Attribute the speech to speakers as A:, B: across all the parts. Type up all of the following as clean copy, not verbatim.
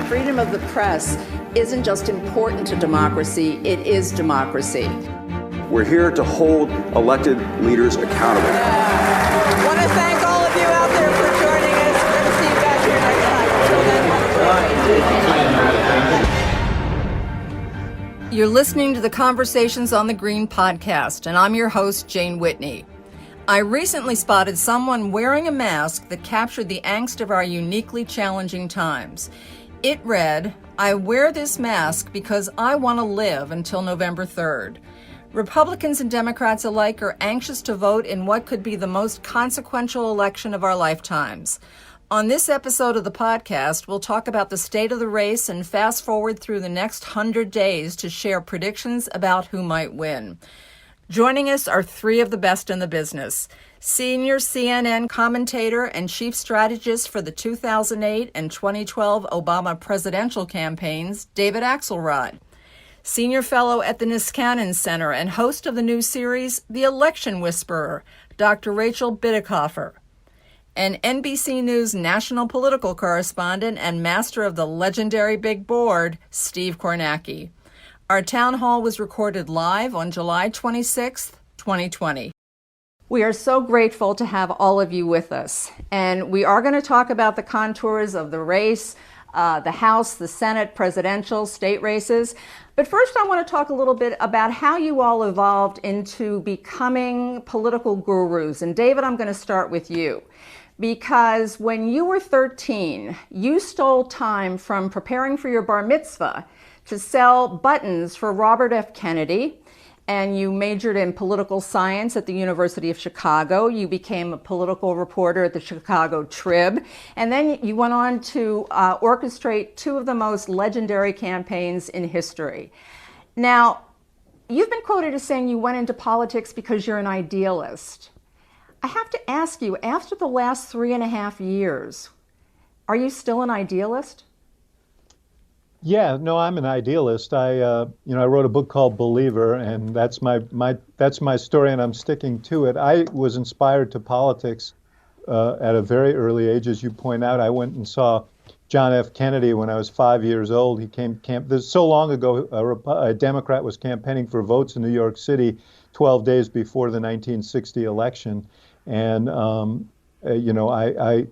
A: Freedom of the press isn't just important to democracy, it is democracy.
B: We're here to hold elected leaders accountable.
C: I want to thank all of you out there for joining us. We're going to see you back here next time. Until then,
A: You're listening to the Conversations on the Green podcast, and I'm your host, Jane Whitney. I recently spotted someone wearing a mask that captured the angst of our uniquely challenging times. It read, "I wear this mask because I want to live until November 3rd. Republicans and Democrats alike are anxious to vote in what could be the most consequential election of our lifetimes. On this episode of the podcast, we'll talk about the state of the race and fast forward through the next 100 days to share predictions about who might win. Joining us are three of the best in the business. Senior CNN commentator and chief strategist for the 2008 and 2012 Obama presidential campaigns, David Axelrod. Senior fellow at the Niskanen Center and host of the new series, The Election Whisperer, Dr. Rachel Bitecofer. And NBC News national political correspondent and master of the legendary Big Board, Steve Kornacki. Our town hall was recorded live on July 26th, 2020. We are so grateful to have all of you with us, and we are going to talk about the contours of the race, the House, the Senate, presidential, state races. But first, I want to talk a little bit about how you all evolved into becoming political gurus. And David, I'm going to start with you. Because when you were 13, you stole time from preparing for your bar mitzvah to sell buttons for Robert F. Kennedy, and you majored in political science at the University of Chicago. You became a political reporter at the Chicago Trib, and then you went on to orchestrate two of the most legendary campaigns in history. Now, you've been quoted as saying you went into politics because you're an idealist. I have to ask you, after the last 3.5 years, are you still an idealist?
D: Yeah, no, I'm an idealist. I wrote a book called Believer, and that's my story, and I'm sticking to it. I was inspired to politics at a very early age, as you point out. I went and saw John F. Kennedy when I was 5 years old. He came this so long ago. A Democrat was campaigning for votes in New York City 12 days before the 1960 election, and I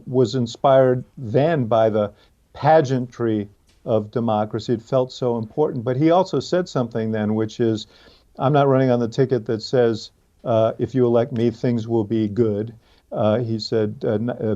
D: was inspired then by the pageantry of democracy. It felt so important. But he also said something then, which is, I'm not running on the ticket that says, if you elect me, things will be good. He said,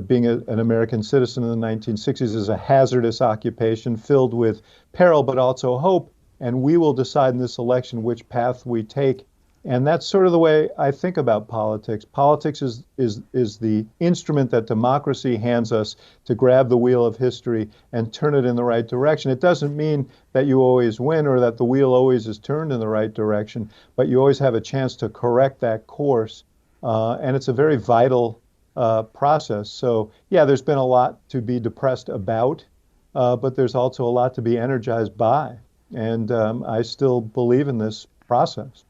D: being an American citizen in the 1960s is a hazardous occupation filled with peril, but also hope. And we will decide in this election which path we take. And that's sort of the way I think about politics. Politics is the instrument that democracy hands us to grab the wheel of history and turn it in the right direction. It doesn't mean that you always win or that the wheel always is turned in the right direction, but you always have a chance to correct that course. And it's a very vital process. So, yeah, there's been a lot to be depressed about, but there's also a lot to be energized by. And I still believe in this process.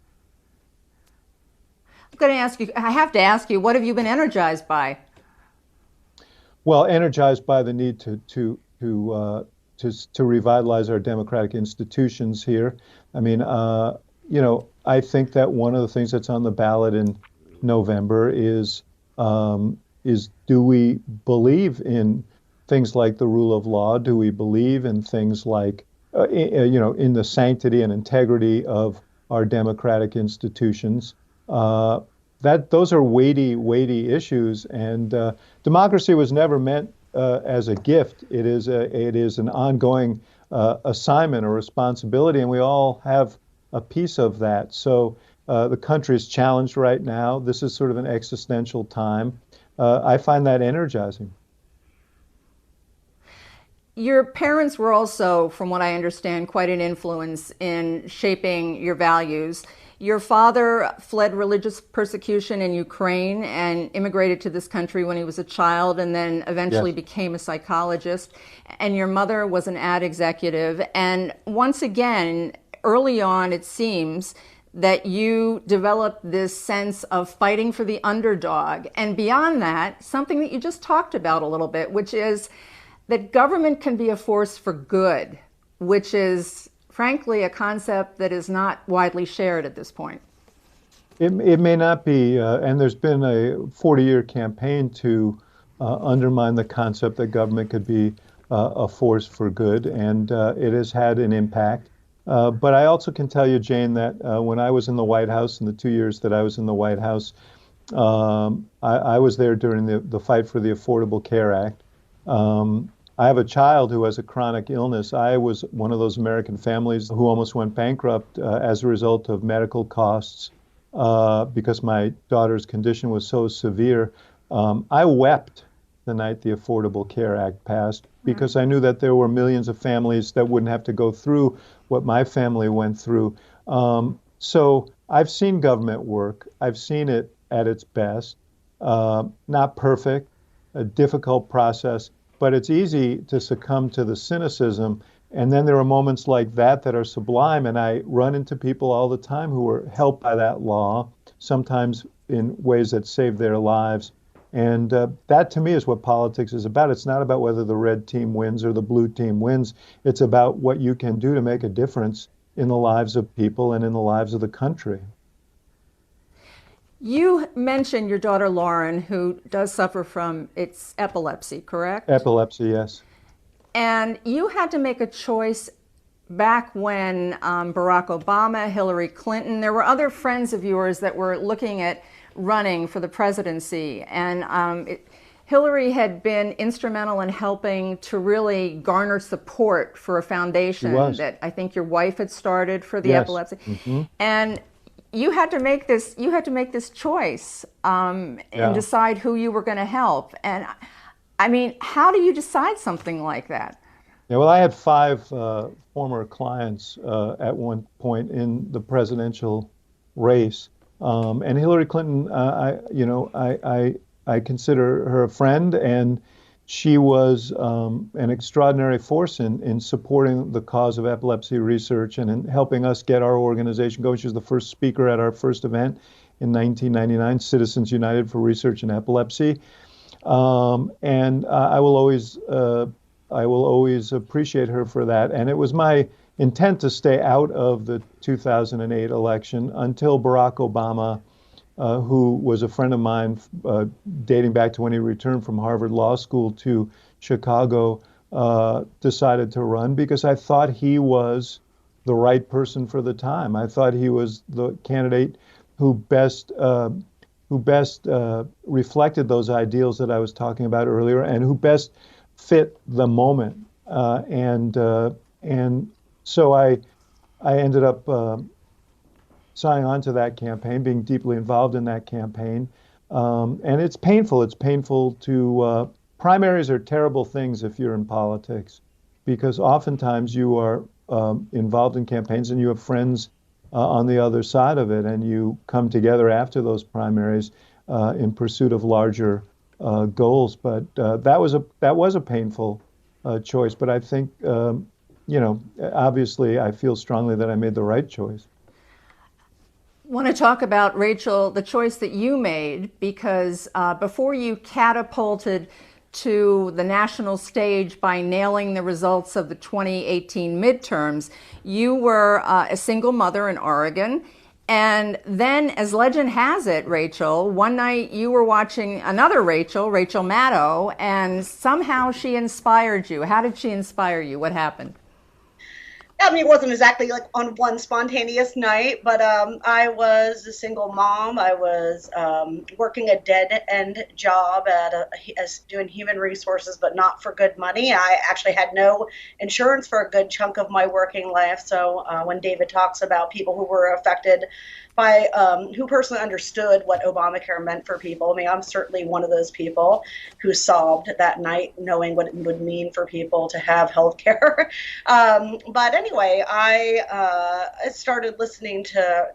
A: I have to ask you, what have you been energized by?
D: Well, energized by the need to revitalize our democratic institutions here. I mean, I think that one of the things that's on the ballot in November is do we believe in things like the rule of law? Do we believe in things like in the sanctity and integrity of our democratic institutions? Those are weighty issues, and democracy was never meant as a gift. It is an ongoing assignment or responsibility, and we all have a piece of that. So the country is challenged right now. This is sort of an existential time. I find that energizing.
A: Your parents were also, from what I understand, quite an influence in shaping your values. Your father fled religious persecution in Ukraine and immigrated to this country when he was a child and then eventually became a psychologist. And your mother was an ad executive. And once again, early on, it seems that you developed this sense of fighting for the underdog. And beyond that, something that you just talked about a little bit, which is that government can be a force for good, which is frankly a concept that is not widely shared at this point.
D: It may not be, and there's been a 40-year campaign to undermine the concept that government could be a force for good, and it has had an impact. But I also can tell you, Jane, that when I was in the White House, in the 2 years that I was in the White House, I was there during the fight for the Affordable Care Act. I have a child who has a chronic illness. I was one of those American families who almost went bankrupt as a result of medical costs because my daughter's condition was so severe. I wept the night the Affordable Care Act passed because I knew that there were millions of families that wouldn't have to go through what my family went through. So I've seen government work. I've seen it at its best. Not perfect, a difficult process, but it's easy to succumb to the cynicism. And then there are moments like that that are sublime. And I run into people all the time who are helped by that law, sometimes in ways that save their lives. And that, to me, is what politics is about. It's not about whether the red team wins or the blue team wins. It's about what you can do to make a difference in the lives of people and in the lives of the country.
A: You mentioned your daughter Lauren, who does suffer from its epilepsy, correct?
D: Epilepsy, yes.
A: And you had to make a choice back when Barack Obama, Hillary Clinton, there were other friends of yours that were looking at running for the presidency. And Hillary had been instrumental in helping to really garner support for a foundation that I think your wife had started for the epilepsy. Mm-hmm. And you had to make this choice and decide who you were going to help. And I mean, how do you decide something like that?
D: Yeah, well, I had 5 former clients at one point in the presidential race, and Hillary Clinton. I consider her a friend, and she was an extraordinary force in supporting the cause of epilepsy research and in helping us get our organization going. She was the first speaker at our first event in 1999, Citizens United for Research in Epilepsy. And I will always appreciate her for that. And it was my intent to stay out of the 2008 election until Barack Obama, who was a friend of mine dating back to when he returned from Harvard Law School to Chicago, decided to run because I thought he was the right person for the time. I thought he was the candidate who best reflected those ideals that I was talking about earlier, and who best fit the moment. And so I ended up signing on to that campaign, being deeply involved in that campaign. And it's painful. It's painful to, primaries are terrible things if you're in politics, because oftentimes you are involved in campaigns and you have friends on the other side of it, and you come together after those primaries in pursuit of larger goals. But that was a painful choice. But I think, obviously, I feel strongly that I made the right choice.
A: I want to talk about, Rachel, the choice that you made, because before you catapulted to the national stage by nailing the results of the 2018 midterms, you were a single mother in Oregon. And then, as legend has it, Rachel, one night you were watching another Rachel Maddow, and somehow she inspired you. How did she inspire you? What happened?
E: I mean, it wasn't exactly like on one spontaneous night, but I was a single mom. I was working a dead-end job as doing human resources, but not for good money. I actually had no insurance for a good chunk of my working life. So when David talks about people who were affected by who personally understood what Obamacare meant for people, I mean, I'm certainly one of those people who sobbed that night knowing what it would mean for people to have health care. But anyway, I started listening to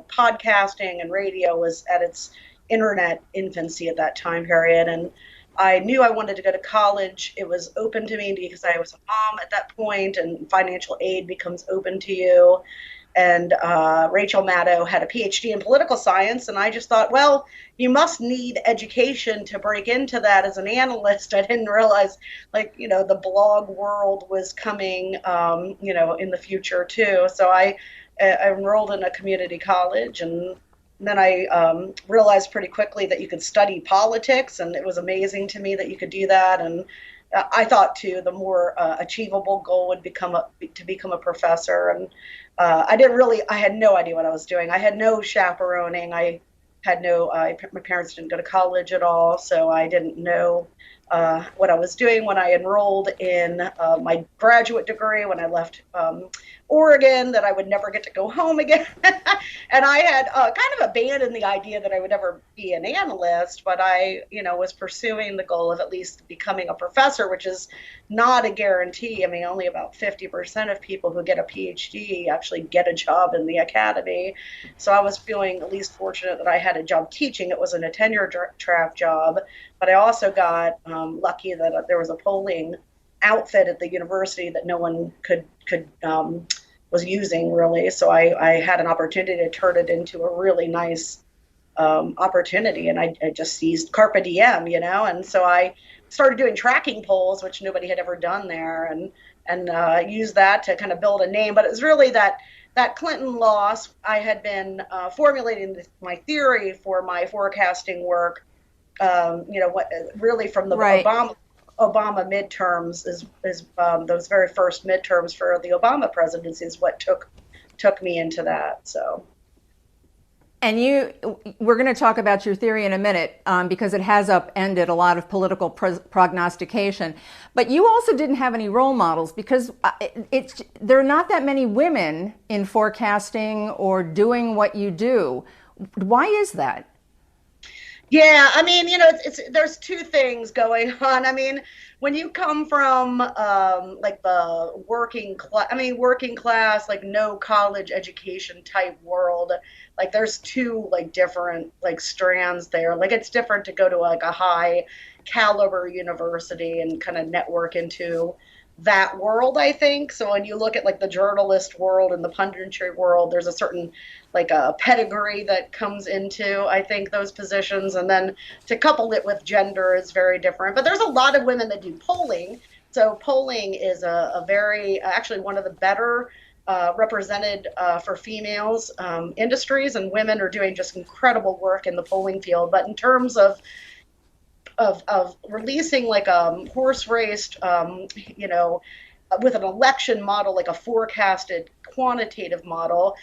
E: podcasting, and radio was at its internet infancy at that time period. And I knew I wanted to go to college. It was open to me because I was a mom at that point, and financial aid becomes open to you. and Rachel Maddow had a PhD in political science, and I just thought, well, you must need education to break into that as an analyst. I didn't realize, the blog world was coming, in the future too. So I enrolled in a community college, and then I realized pretty quickly that you could study politics, and it was amazing to me that you could do that. And I thought too, the more achievable goal would to become a professor. And I had no idea what I was doing. I had no chaperoning. My parents didn't go to college at all, so I didn't know what I was doing when I enrolled in my graduate degree, when I left Oregon, that I would never get to go home again. And I had kind of abandoned the idea that I would ever be an analyst, but I, was pursuing the goal of at least becoming a professor, which is not a guarantee. I mean, only about 50% of people who get a PhD actually get a job in the academy. So I was feeling at least fortunate that I had a job teaching. It wasn't a tenure track job, but I also got lucky that there was a polling outfit at the university that no one was using really. So I had an opportunity to turn it into a really nice opportunity, and I just seized carpe diem, and so I started doing tracking polls, which nobody had ever done there, and used that to kind of build a name. But it was really that Clinton loss. I had been formulating my theory for my forecasting work, really from the
A: Right.
E: Obama midterms is those very first midterms for the Obama presidency is what took me into that. So.
A: And we're going to talk about your theory in a minute because it has upended a lot of political prognostication. But you also didn't have any role models because there are not that many women in forecasting or doing what you do. Why is that?
E: Yeah, I mean, there's two things going on. I mean, when you come from the working class, like no college education type world, like there's two different strands there. Like it's different to go to a high caliber university and kind of network into that world, I think. So when you look at the journalist world and the punditry world, there's a certain a pedigree that comes into, I think, those positions. And then to couple it with gender is very different. But there's a lot of women that do polling. So polling is a very, actually one of the better represented for females industries, and women are doing just incredible work in the polling field. But in terms of releasing a horse raced, with an election model, like a forecasted quantitative model,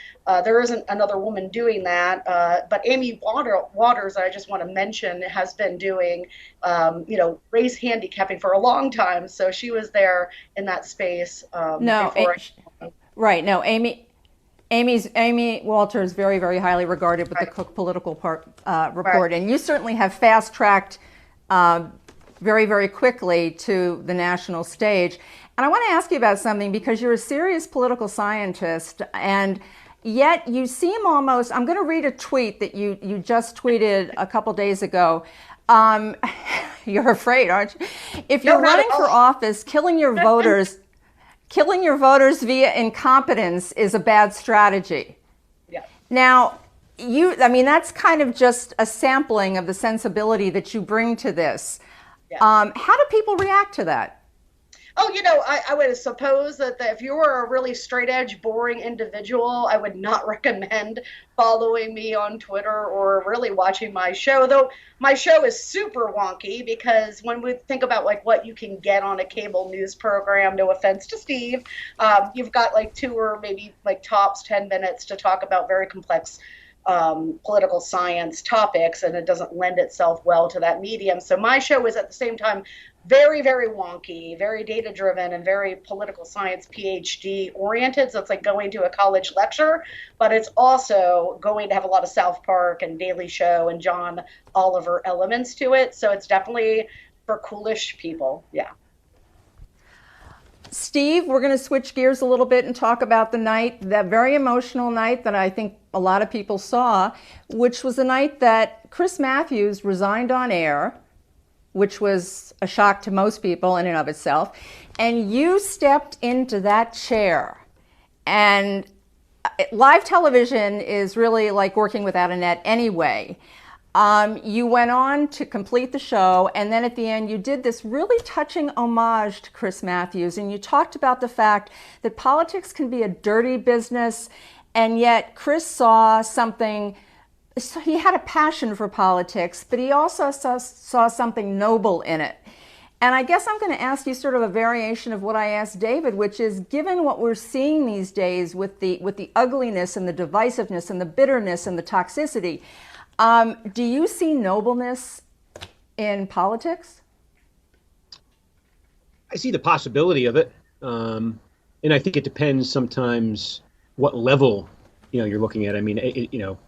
E: there isn't another woman doing that. But Amy Waters, I just want to mention, has been doing, race handicapping for a long time. So she was there in that space.
A: Right. No, Amy Walter is very, very highly regarded with the Cook Political Report,
E: Right.
A: and you certainly have fast-tracked very, very quickly to the national stage. And I want to ask you about something because you're a serious political scientist, and yet you seem almost, I'm going to read a tweet that you just tweeted a couple days ago. You're afraid, aren't you? If you're running for office, killing your voters via incompetence is a bad strategy.
E: Yeah.
A: Now, that's kind of just a sampling of the sensibility that you bring to this.
E: Yeah.
A: How do people react to that?
E: Oh, I would suppose that if you were a really straight edge, boring individual, I would not recommend following me on Twitter or really watching my show. Though my show is super wonky because when we think about what you can get on a cable news program, no offense to Steve, you've got 2 or maybe tops 10 minutes to talk about very complex political science topics, and it doesn't lend itself well to that medium. So my show is at the same time very, very wonky, very data driven, and very political science PhD oriented. So it's like going to a college lecture, but it's also going to have a lot of South Park and Daily Show and John Oliver elements to it. So it's definitely for coolish people. Yeah.
A: Steve, we're going to switch gears a little bit and talk about the night, that very emotional night that I think a lot of people saw, which was the night that Chris Matthews resigned on air, which was a shock to most people in and of itself. And you stepped into that chair. And live television is really like working without a net anyway. You went on to complete the show, and then at the end you did this really touching homage to Chris Matthews, and you talked about the fact that politics can be a dirty business, and yet Chris saw something. So he had a passion for politics, but he also saw something noble in it. And I guess I'm going to ask you sort of a variation of what I asked David, which is, given what we're seeing these days with the ugliness and the divisiveness and the bitterness and the toxicity, do you see nobleness in politics?
F: I see the possibility of it. And I think it depends sometimes what level, you're looking at. I mean,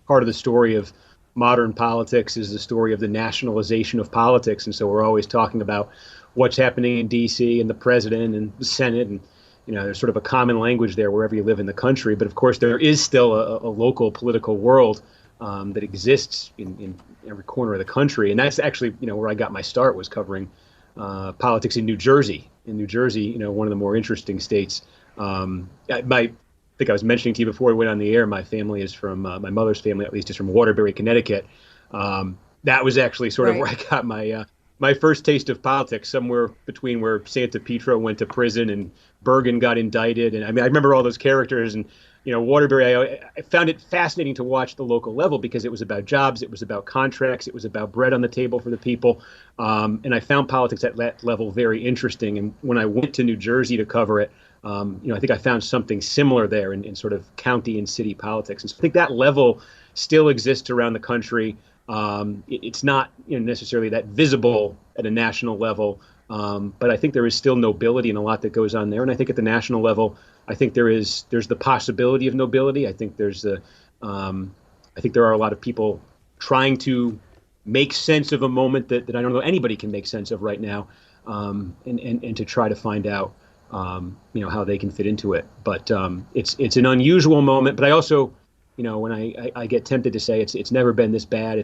F: part of the story of modern politics is the story of the nationalization of politics. And so we're always talking about what's happening in D.C. and the president and the Senate. And, there's sort of a common language there wherever you live in the country. But of course, there is still a local political world that exists in every corner of the country. And that's actually, where I got my start, was covering politics in New Jersey. In New Jersey, one of the more interesting states. I think I was mentioning to you before we went on the air, my family is from, my mother's family at least is from Waterbury, Connecticut. That was actually sort of where I got my first taste of politics, somewhere between where Santa Petra went to prison and Bergen got indicted. And I mean, I remember all those characters, and Waterbury, I found it fascinating to watch the local level because it was about jobs, it was about contracts, it was about bread on the table for the people. And I found politics at that level very interesting. And when I went to New Jersey to cover it, I think I found something similar there in sort of county and city politics. And so I think that level still exists around the country. It's not necessarily that visible at a national level, but I think there is still nobility and a lot that goes on there. And I think at the national level, I think there's the possibility of nobility. I think I think there are a lot of people trying to make sense of a moment that I don't know anybody can make sense of right now, and to try to find out how they can fit into it. But it's an unusual moment. But I also, when I get tempted to say it's never been this bad.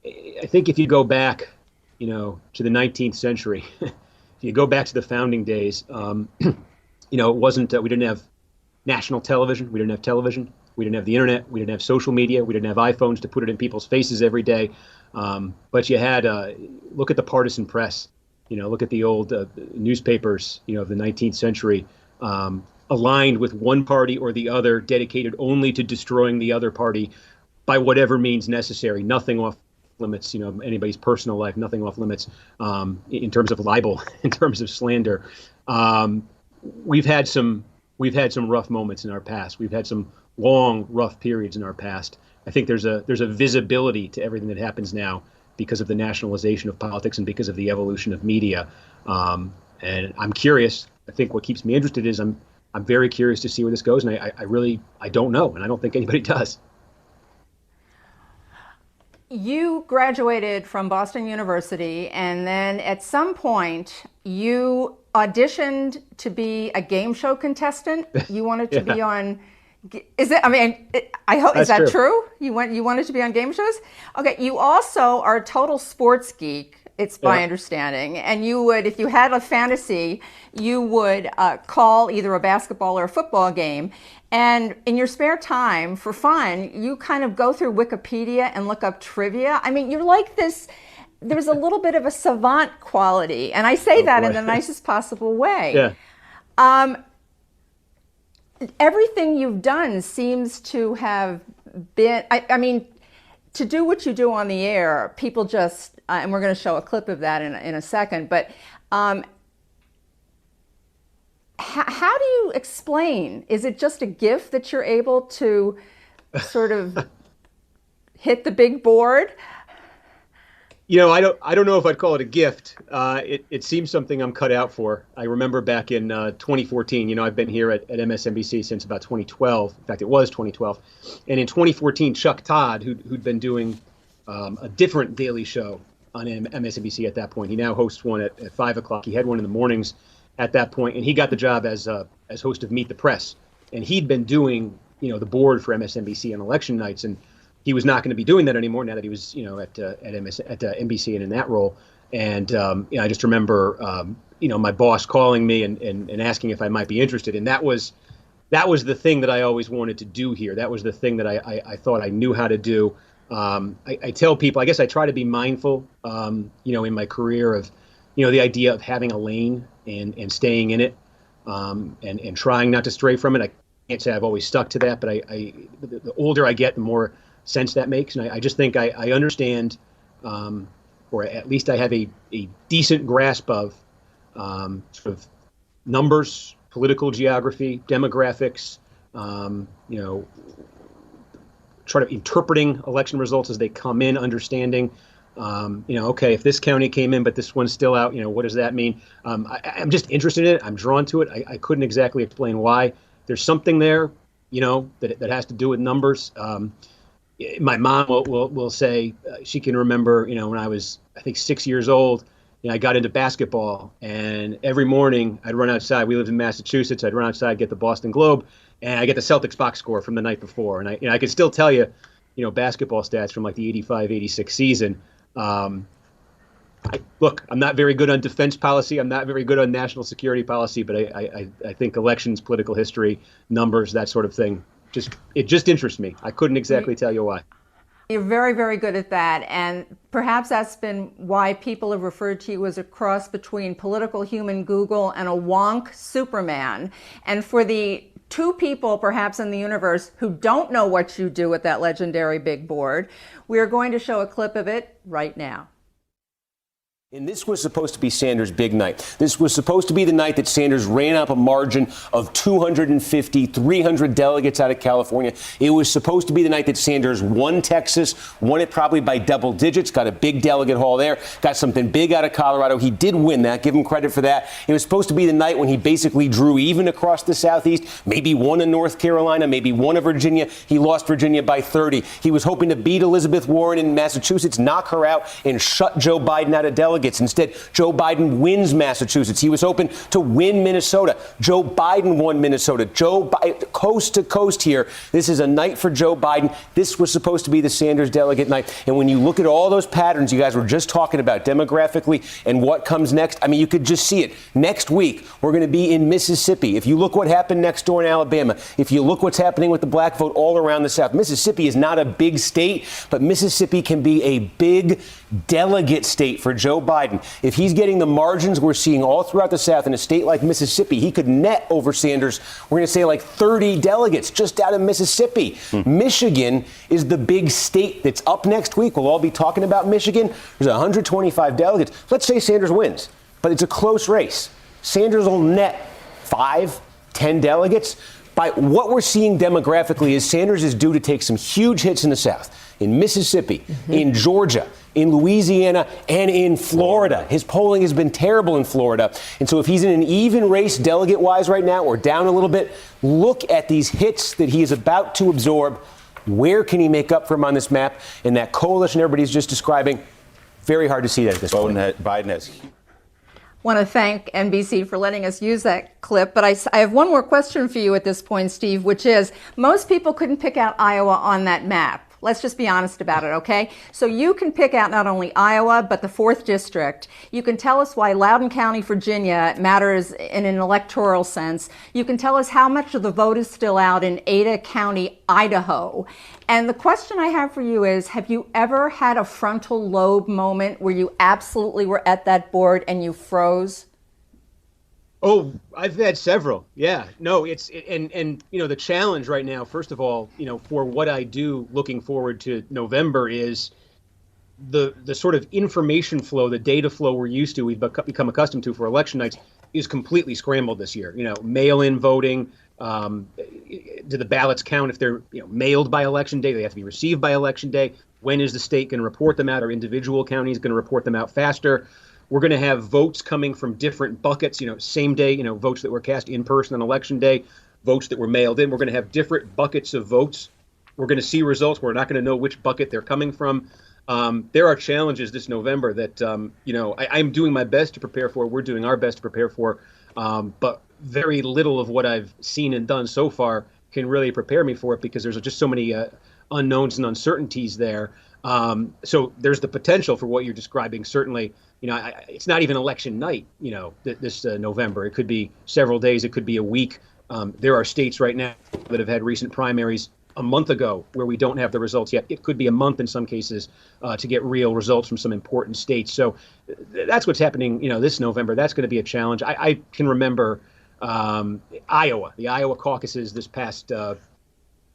F: I think if you go back, to the 19th century, if you go back to the founding days, it wasn't, we didn't have national television. We didn't have television. We didn't have the internet. We didn't have social media. We didn't have iPhones to put it in people's faces every day. But you had, look at the partisan press. Look at the old newspapers, of the 19th century, aligned with one party or the other, dedicated only to destroying the other party by whatever means necessary. Nothing off limits, anybody's personal life, nothing off limits in terms of libel, in terms of slander. We've had some rough moments in our past. We've had some long, rough periods in our past. I think there's a visibility to everything that happens now because of the nationalization of politics and because of the evolution of media. And I'm curious. I think what keeps me interested is I'm very curious to see where this goes. And I don't know. And I don't think anybody does.
A: You graduated from Boston University, and then at some point you auditioned to be a game show contestant. You wanted to be on. Is it? I mean, I hope is that true? You wanted to be on game shows. Okay. You also are a total sports geek. It's my understanding, and you would, if you had a fantasy, you would call either a basketball or a football game. And in your spare time, for fun, you kind of go through Wikipedia and look up trivia. I mean, you're like this. There's a little bit of a savant quality, and I say that in the nicest possible way. Yeah. Everything you've done seems to have been, I mean, to do what you do on the air, people just, and we're going to show a clip of that in a second, but how do you explain? Is it just a gift that you're able to sort of hit the big board?
F: I don't know if I'd call it a gift. It seems something I'm cut out for. I remember back in 2014, I've been here at MSNBC since about 2012. In fact, it was 2012. And in 2014, Chuck Todd, who'd been doing a different daily show on MSNBC at that point. He now hosts one at 5 o'clock. He had one in the mornings at that point, and he got the job as host of Meet the Press. And he'd been doing, the board for MSNBC on election nights, and he was not going to be doing that anymore now that he was, at NBC and in that role. And I just remember, my boss calling me and asking if I might be interested. And that was that was the thing that I always wanted to do here. That was the thing that I thought I knew how to do. I tell people, I guess I try to be mindful, in my career of, the idea of having a lane and staying in it, and trying not to stray from it. I can't say I've always stuck to that, but the older I get, the more sense that makes. And I just think I understand, or at least I have a decent grasp of sort of numbers, political geography, demographics, try to interpreting election results as they come in, understanding, okay, if this county came in, but this one's still out, what does that mean? I'm just interested in it. I'm drawn to it. I couldn't exactly explain why. There's something there, that has to do with numbers. My mom will say she can remember, when I was, I think, 6 years old, I got into basketball, and every morning I'd run outside. We lived in Massachusetts. I'd run outside, get the Boston Globe, and I get the Celtics box score from the night before. And I can still tell you, basketball stats from like the 85-86 season. Look, I'm not very good on defense policy. I'm not very good on national security policy, but I think elections, political history, numbers, that sort of thing, it just interests me. I couldn't exactly tell you why.
A: You're very, very good at that, and perhaps that's been why people have referred to you as a cross between political human Google and a wonk Superman. And for the two people perhaps in the universe who don't know what you do with that legendary big board, we are going to show a clip of it right now.
G: And this was supposed to be Sanders' big night. This was supposed to be the night that Sanders ran up a margin of 250, 300 delegates out of California. It was supposed to be the night that Sanders won Texas, won it probably by double digits, got a big delegate haul there, got something big out of Colorado. He did win that. Give him credit for that. It was supposed to be the night when he basically drew even across the Southeast, maybe won in North Carolina, maybe won in Virginia. He lost Virginia by 30. He was hoping to beat Elizabeth Warren in Massachusetts, knock her out, and shut Joe Biden out of delegates. Instead, Joe Biden wins Massachusetts. He was hoping to win Minnesota. Joe Biden won Minnesota. Joe Biden, coast to coast here. This is a night for Joe Biden. This was supposed to be the Sanders delegate night. And when you look at all those patterns you guys were just talking about demographically and what comes next, I mean, you could just see it. Next week, we're going to be in Mississippi. If you look what happened next door in Alabama, if you look what's happening with the black vote all around the South, Mississippi is not a big state, but Mississippi can be a big delegate state for Joe Biden. If he's getting the margins we're seeing all throughout the South in a state like Mississippi, he could net over Sanders, we're going to say like 30 delegates just out of Mississippi. Michigan is the big state that's up next week. We'll all be talking about Michigan. There's 125 delegates. Let's say Sanders wins, but it's a close race. Sanders will net 5, 10 delegates. By what we're seeing demographically is Sanders is due to take some huge hits in the South, in Mississippi, in Georgia, in Louisiana, and in Florida. His polling has been terrible in Florida. And so if he's in an even race delegate-wise right now or down a little bit, look at these hits that he is about to absorb. Where can he make up for him on this map? And that coalition everybody's just describing, very hard to see that at this point.
H: Biden has.
A: Want to thank NBC for letting us use that clip, but I have one more question for you at this point, Steve, which is most people couldn't pick out Iowa on that map. Let's just be honest about it, okay? So you can pick out not only Iowa, but the 4th district. You can tell us why Loudoun County, Virginia matters in an electoral sense. You can tell us how much of the vote is still out in Ada County, Idaho. And the question I have for you is, have you ever had a frontal lobe moment where you absolutely were at that board and you froze?
F: Oh, I've had several. Yeah, no, and the challenge right now, first of all, for what I do looking forward to November is the sort of information flow, the data flow we're used to, we've become accustomed to for election nights is completely scrambled this year. Mail-in voting, do the ballots count if they're mailed by election day? They have to be received by election day. When is the state going to report them out? Are individual counties going to report them out faster? We're going to have votes coming from different buckets, same day, votes that were cast in person on election day, votes that were mailed in. We're going to have different buckets of votes. We're going to see results. We're not going to know which bucket they're coming from. There are challenges this November that, I'm doing my best to prepare for. We're doing our best to prepare for. But very little of what I've seen and done so far can really prepare me for it because there's just so many unknowns and uncertainties there. So there's the potential for what you're describing. Certainly, it's not even election night, this November. It could be several days. It could be a week. There are states right now that have had recent primaries a month ago where we don't have the results yet. It could be a month in some cases to get real results from some important states. So that's what's happening, this November. That's going to be a challenge. I can remember the Iowa caucuses this past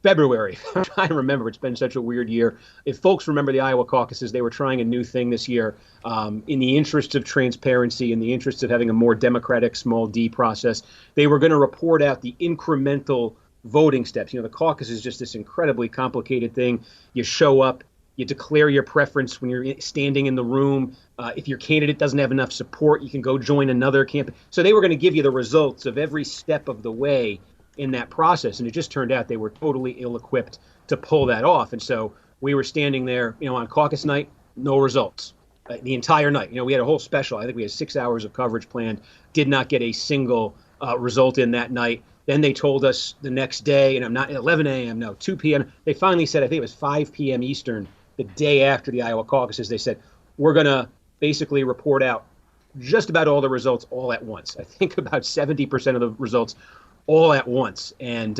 F: February. I'm trying to remember. It's been such a weird year. If folks remember the Iowa caucuses, they were trying a new thing this year in the interests of transparency, in the interests of having a more democratic small d process. They were going to report out the incremental voting steps. The caucus is just this incredibly complicated thing. You show up, you declare your preference when you're standing in the room. If your candidate doesn't have enough support, you can go join another campaign. So they were going to give you the results of every step of the way in that process. And it just turned out they were totally ill-equipped to pull that off. And so we were standing there, on caucus night, no results. The entire night. We had a whole special. I think we had 6 hours of coverage planned, did not get a single result in that night. Then they told us the next day, and I'm not at 11 a.m., no, 2 p.m. They finally said, I think it was 5 p.m. Eastern, the day after the Iowa caucuses, they said, we're going to basically report out just about all the results all at once. I think about 70% of the results all at once. And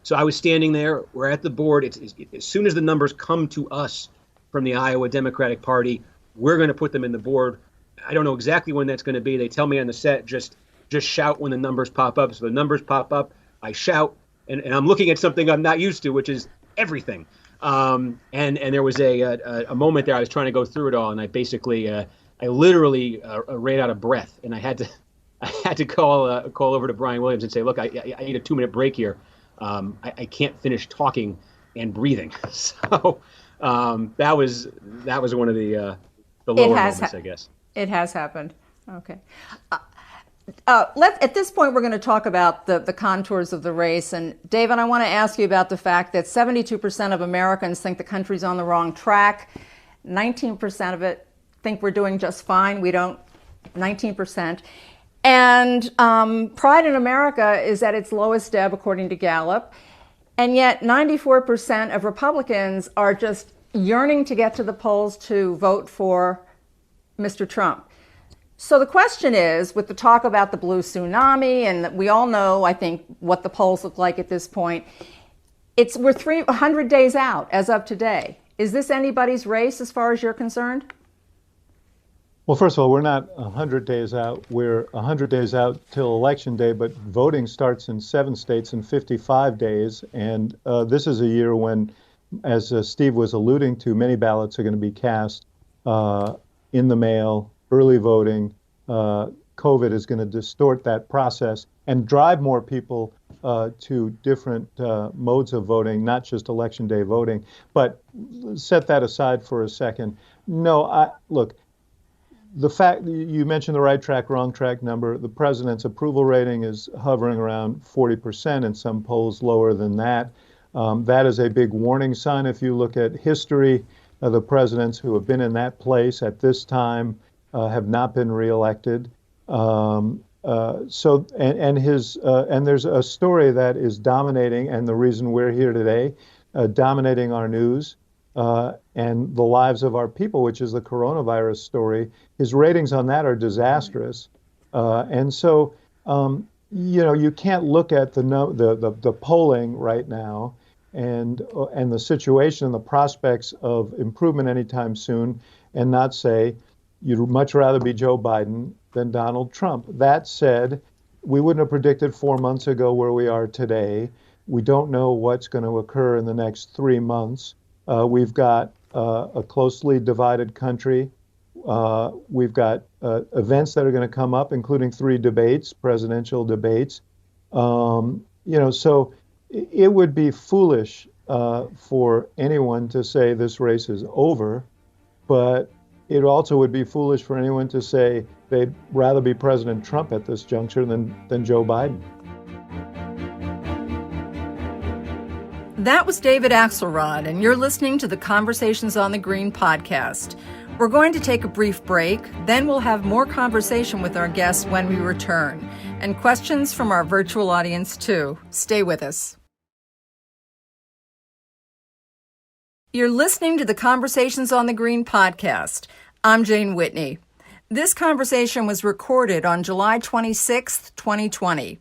F: so I was standing there. We're at the board. As soon as the numbers come to us from the Iowa Democratic Party, we're going to put them in the board. I don't know exactly when that's going to be. They tell me on the set, just shout when the numbers pop up. So the numbers pop up, I shout, and I'm looking at something I'm not used to, which is everything. And there was a moment there I was trying to go through it all, and I basically, I literally ran out of breath, and I had to call over to Brian Williams and say, look, I need a 2-minute break here. I can't finish talking and breathing. So that was one of the lower moments, I guess.
A: It has happened. Okay. At this point, we're going to talk about the contours of the race. And David, I want to ask you about the fact that 72% of Americans think the country's on the wrong track. 19% of it think we're doing just fine. We don't. 19%. And pride in America is at its lowest ebb, according to Gallup. And yet 94% of Republicans are just yearning to get to the polls to vote for Mr. Trump. So the question is, with the talk about the blue tsunami, and we all know, I think, what the polls look like at this point, we're 300 days out as of today. Is this anybody's race as far as you're concerned?
D: Well, first of all, we're not 100 days out. We're 100 days out till Election Day, but voting starts in 7 states in 55 days. And this is a year when, as Steve was alluding to, many ballots are going to be cast in the mail. Early voting, COVID is going to distort that process and drive more people to different modes of voting, not just Election Day voting. But set that aside for a second. No, look, the fact you mentioned the right track, wrong track number, the president's approval rating is hovering around 40%, in some polls lower than that. That is a big warning sign. If you look at history, the presidents who have been in that place at this time have not been reelected. And there's a story that is dominating, and the reason we're here today, dominating our news and the lives of our people, which is the coronavirus story. His ratings on that are disastrous, and so you can't look at the polling right now and the situation and the prospects of improvement anytime soon, and not say you'd much rather be Joe Biden than Donald Trump. That said, we wouldn't have predicted 4 months ago where we are today. We don't know what's going to occur in the next 3 months. We've got a closely divided country. We've got events that are going to come up, including 3 debates, presidential debates. So it would be foolish for anyone to say this race is over, but it also would be foolish for anyone to say they'd rather be President Trump at this juncture than Joe Biden.
A: That was David Axelrod, and you're listening to the Conversations on the Green podcast. We're going to take a brief break, then we'll have more conversation with our guests when we return, and questions from our virtual audience too. Stay with us. You're listening to the Conversations on the Green podcast. I'm Jane Whitney. This conversation was recorded on July 26, 2020.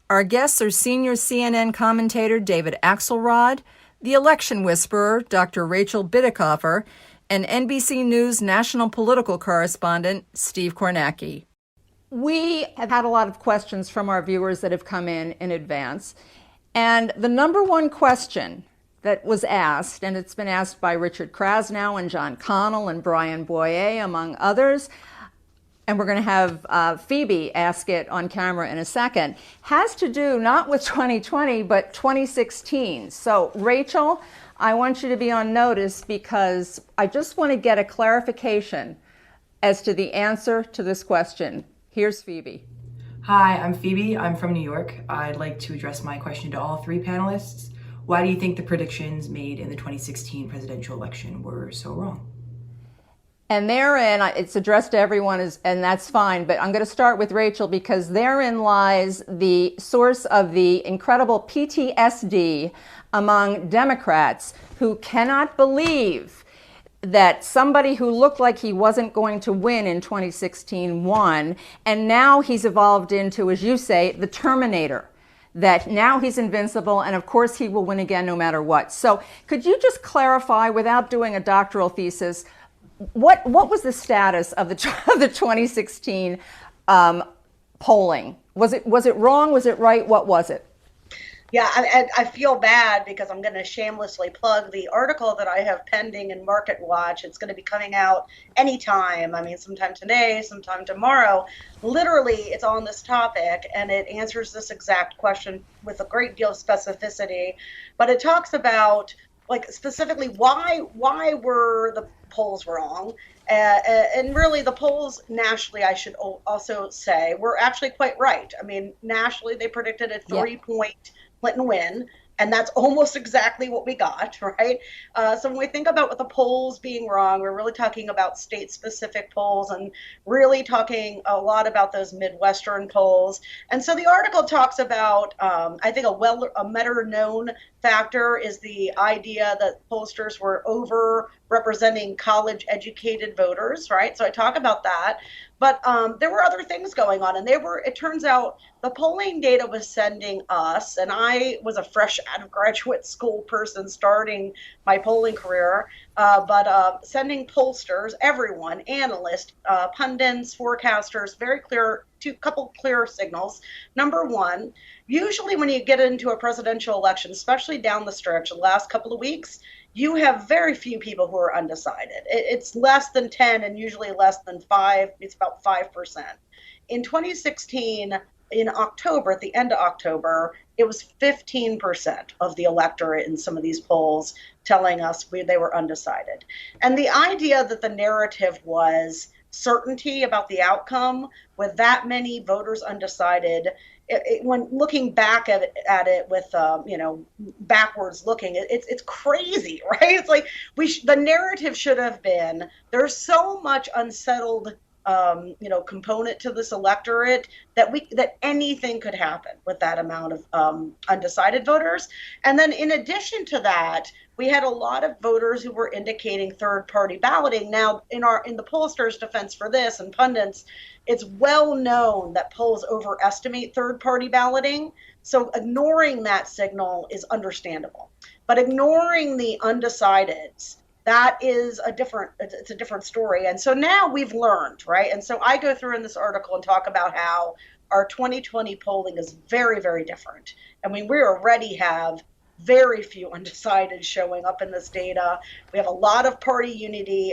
A: Our guests are senior CNN commentator David Axelrod, the election whisperer Dr. Rachel Bitecofer, and NBC News national political correspondent Steve Kornacki. We have had a lot of questions from our viewers that have come in advance. And the number one question that was asked, and it's been asked by Richard Krasnow and John Connell and Brian Boyer, among others, and we're going to have Phoebe ask it on camera in a second, has to do not with 2020, but 2016. So, Rachel, I want you to be on notice because I just want to get a clarification as to the answer to this question. Here's Phoebe.
H: Hi, I'm Phoebe. I'm from New York. I'd like to address my question to all three panelists. Why do you think the predictions made in the 2016 presidential election were so wrong?
A: And therein, it's addressed to everyone, and that's fine, but I'm going to start with Rachel because therein lies the source of the incredible PTSD among Democrats who cannot believe that somebody who looked like he wasn't going to win in 2016 won, and now he's evolved into, as you say, the Terminator. That now he's invincible, and of course he will win again no matter what. So could you just clarify, without doing a doctoral thesis, what was the status of the 2016 polling? Was it wrong? Was it right? What was it?
E: Yeah, I feel bad because I'm going to shamelessly plug the article that I have pending in Market Watch. It's going to be coming out anytime. I mean, sometime today, sometime tomorrow. Literally, it's on this topic, and it answers this exact question with a great deal of specificity. But it talks about, like, specifically why were the polls wrong? And really, the polls nationally, I should also say, were actually quite right. I mean, nationally, they predicted a 3-point Clinton win, and that's almost exactly what we got, right? So when we think about what the polls being wrong, we're really talking about state-specific polls and really talking a lot about those Midwestern polls. And so the article talks about, I think a better-known factor is the idea that pollsters were over-representing college-educated voters, right? So I talk about that. But there were other things going on, and it turns out the polling data was sending us, and I was a fresh out of graduate school person starting my polling career, but sending pollsters, everyone, analysts, pundits, forecasters, very clear, couple clear signals. Number one, usually when you get into a presidential election, especially down the stretch, the last couple of weeks, you have very few people who are undecided. It's less than 10 and usually less than 5. It's about 5%. In 2016, in October, at the end of October, it was 15% of the electorate in some of these polls telling us they were undecided. And the idea that the narrative was certainty about the outcome with that many voters undecided, when looking back at it with backwards looking, it's crazy, right? It's like the narrative should have been there's so much unsettled component to this electorate that anything could happen with that amount of undecided voters. And then in addition to that, we had a lot of voters who were indicating third-party balloting. Now, in the pollsters' defense for this and pundits, it's well known that polls overestimate third-party balloting. So ignoring that signal is understandable. But ignoring the undecideds, that is it's a different story. And so now we've learned, right? And so I go through in this article and talk about how our 2020 polling is very, very different. I mean, we already have very few undecided showing up in this data. We have a lot of party unity.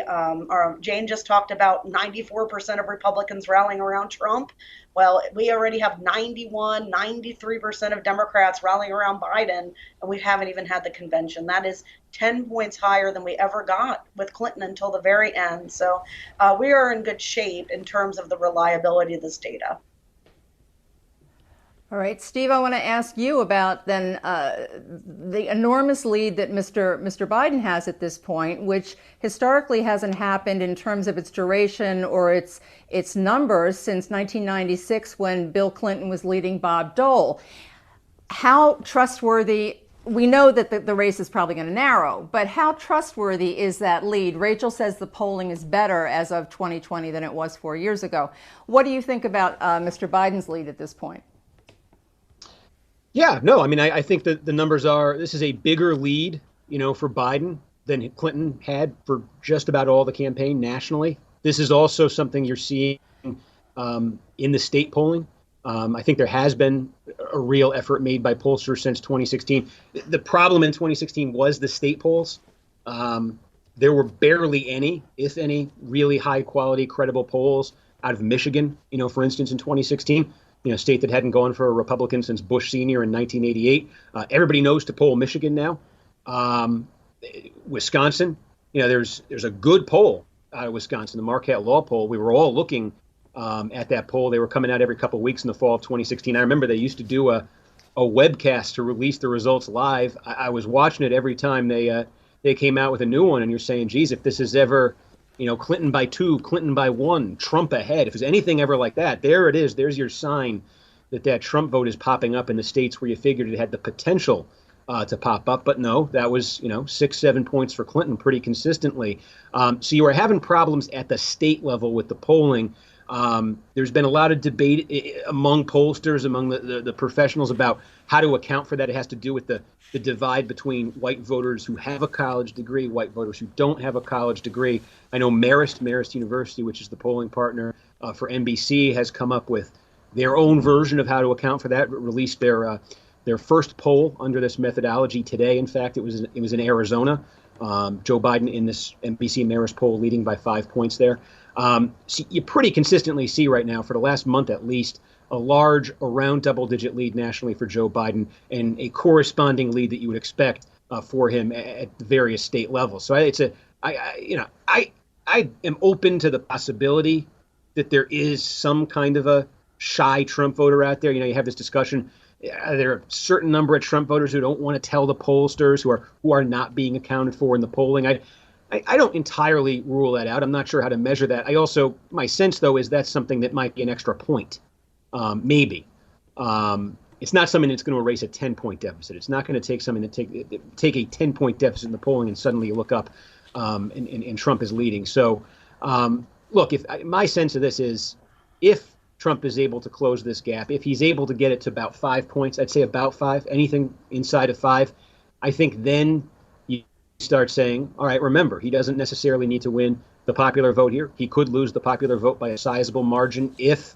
E: Jane just talked about 94% of Republicans rallying around Trump. Well, we already have 93% of Democrats rallying around Biden, and we haven't even had the convention. That is 10 points higher than we ever got with Clinton until the very end. So we are in good shape in terms of the reliability of this data.
A: All right, Steve, I want to ask you about then the enormous lead that Mr. Biden has at this point, which historically hasn't happened in terms of its duration or its numbers since 1996 when Bill Clinton was leading Bob Dole. How trustworthy, we know that the race is probably going to narrow, but how trustworthy is that lead? Rachel says the polling is better as of 2020 than it was 4 years ago. What do you think about Mr. Biden's lead at this point?
F: Yeah, no, I mean, I think that the numbers are, this is a bigger lead, for Biden than Clinton had for just about all the campaign nationally. This is also something you're seeing in the state polling. I think there has been a real effort made by pollsters since 2016. The problem in 2016 was the state polls. There were barely any, if any, really high quality, credible polls out of Michigan, for instance, in 2016, a state that hadn't gone for a Republican since Bush Sr. in 1988. Everybody knows to poll Michigan now. Wisconsin, there's a good poll out of Wisconsin, the Marquette Law poll. We were all looking at that poll. They were coming out every couple of weeks in the fall of 2016. I remember they used to do a webcast to release the results live. I was watching it every time they came out with a new one, and you're saying, geez, if this is ever, Clinton by 2, Clinton by 1, Trump ahead, if there's anything ever like that, there it is. There's your sign that Trump vote is popping up in the states where you figured it had the potential to pop up. But no, that was, 6-7 points for Clinton pretty consistently. So you are having problems at the state level with the polling. There's been a lot of debate among pollsters, among the professionals about how to account for that. It has to do with the divide between white voters who have a college degree, white voters who don't have a college degree. I know Marist University, which is the polling partner for NBC, has come up with their own version of how to account for that, released their first poll under this methodology today. In fact, it was in Arizona. Joe Biden in this NBC Marist poll leading by 5 points there. So you pretty consistently see right now, for the last month at least, a large, around double-digit lead nationally for Joe Biden, and a corresponding lead that you would expect for him at the various state levels. So I am open to the possibility that there is some kind of a shy Trump voter out there. You have this discussion. There are a certain number of Trump voters who don't want to tell the pollsters, who are not being accounted for in the polling. I don't entirely rule that out. I'm not sure how to measure that. My sense, though, is that's something that might be an extra point. Maybe. It's not something that's going to erase a 10-point deficit. It's not going to take something to take a 10-point deficit in the polling and suddenly you look up and Trump is leading. So, look, my sense of this is, if Trump is able to close this gap, if he's able to get it to about 5 points, I'd say about 5, anything inside of 5, I think then you start saying, all right, remember, he doesn't necessarily need to win the popular vote here. He could lose the popular vote by a sizable margin if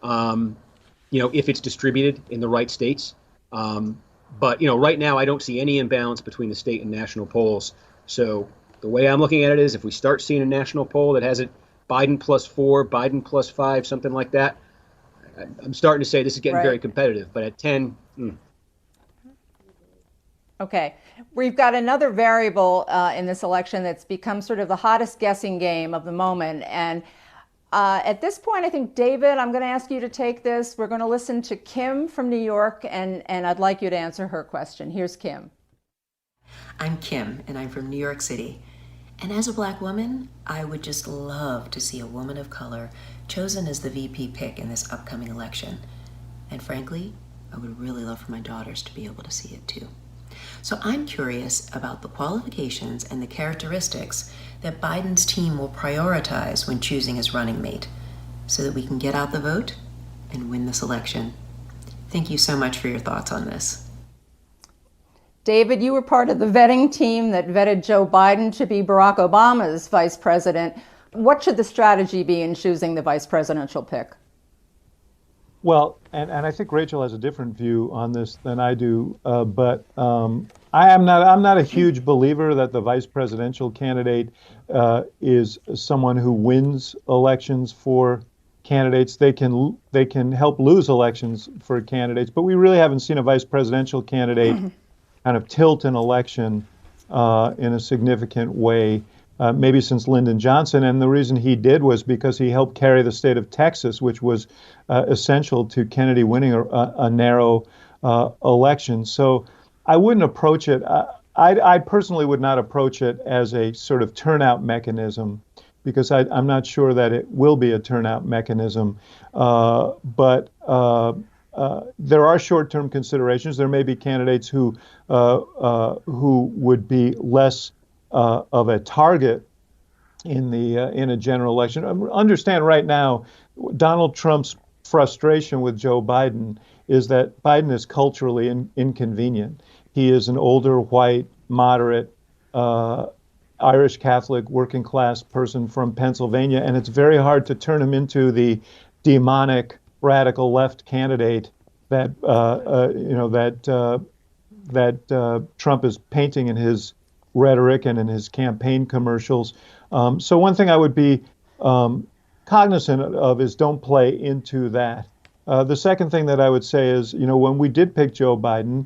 F: it's distributed in the right states. But right now I don't see any imbalance between the state and national polls. So the way I'm looking at it is, if we start seeing a national poll that has it Biden +4, Biden +5, something like that, I'm starting to say this is getting very competitive. But at 10,
A: Okay. We've got another variable in this election that's become sort of the hottest guessing game of the moment. And at this point, I think, David, I'm going to ask you to take this. We're going to listen to Kim from New York, and I'd like you to answer her question. Here's Kim.
I: I'm Kim, and I'm from New York City. And as a Black woman, I would just love to see a woman of color chosen as the VP pick in this upcoming election. And frankly, I would really love for my daughters to be able to see it too. So I'm curious about the qualifications and the characteristics that Biden's team will prioritize when choosing his running mate, so that we can get out the vote and win this election. Thank you so much for your thoughts on this.
A: David, you were part of the vetting team that vetted Joe Biden to be Barack Obama's vice president. What should the strategy be in choosing the vice presidential pick?
D: Well, and I think Rachel has a different view on this than I do, but I'm not a huge believer that the vice presidential candidate is someone who wins elections for candidates. They can help lose elections for candidates, but we really haven't seen a vice presidential candidate kind of tilt an election in a significant way. Maybe since Lyndon Johnson, and the reason he did was because he helped carry the state of Texas, which was essential to Kennedy winning a narrow election. So I wouldn't approach it. I personally would not approach it as a sort of turnout mechanism, because I'm not sure that it will be a turnout mechanism. But there are short-term considerations. There may be candidates who would be less of a target in a general election. Understand right now, Donald Trump's frustration with Joe Biden is that Biden is culturally inconvenient. He is an older, white, moderate, Irish Catholic, working class person from Pennsylvania, and it's very hard to turn him into the demonic radical left candidate that Trump is painting in his rhetoric and in his campaign commercials. So one thing I would be cognizant of is don't play into that. The second thing that I would say is, when we did pick Joe Biden,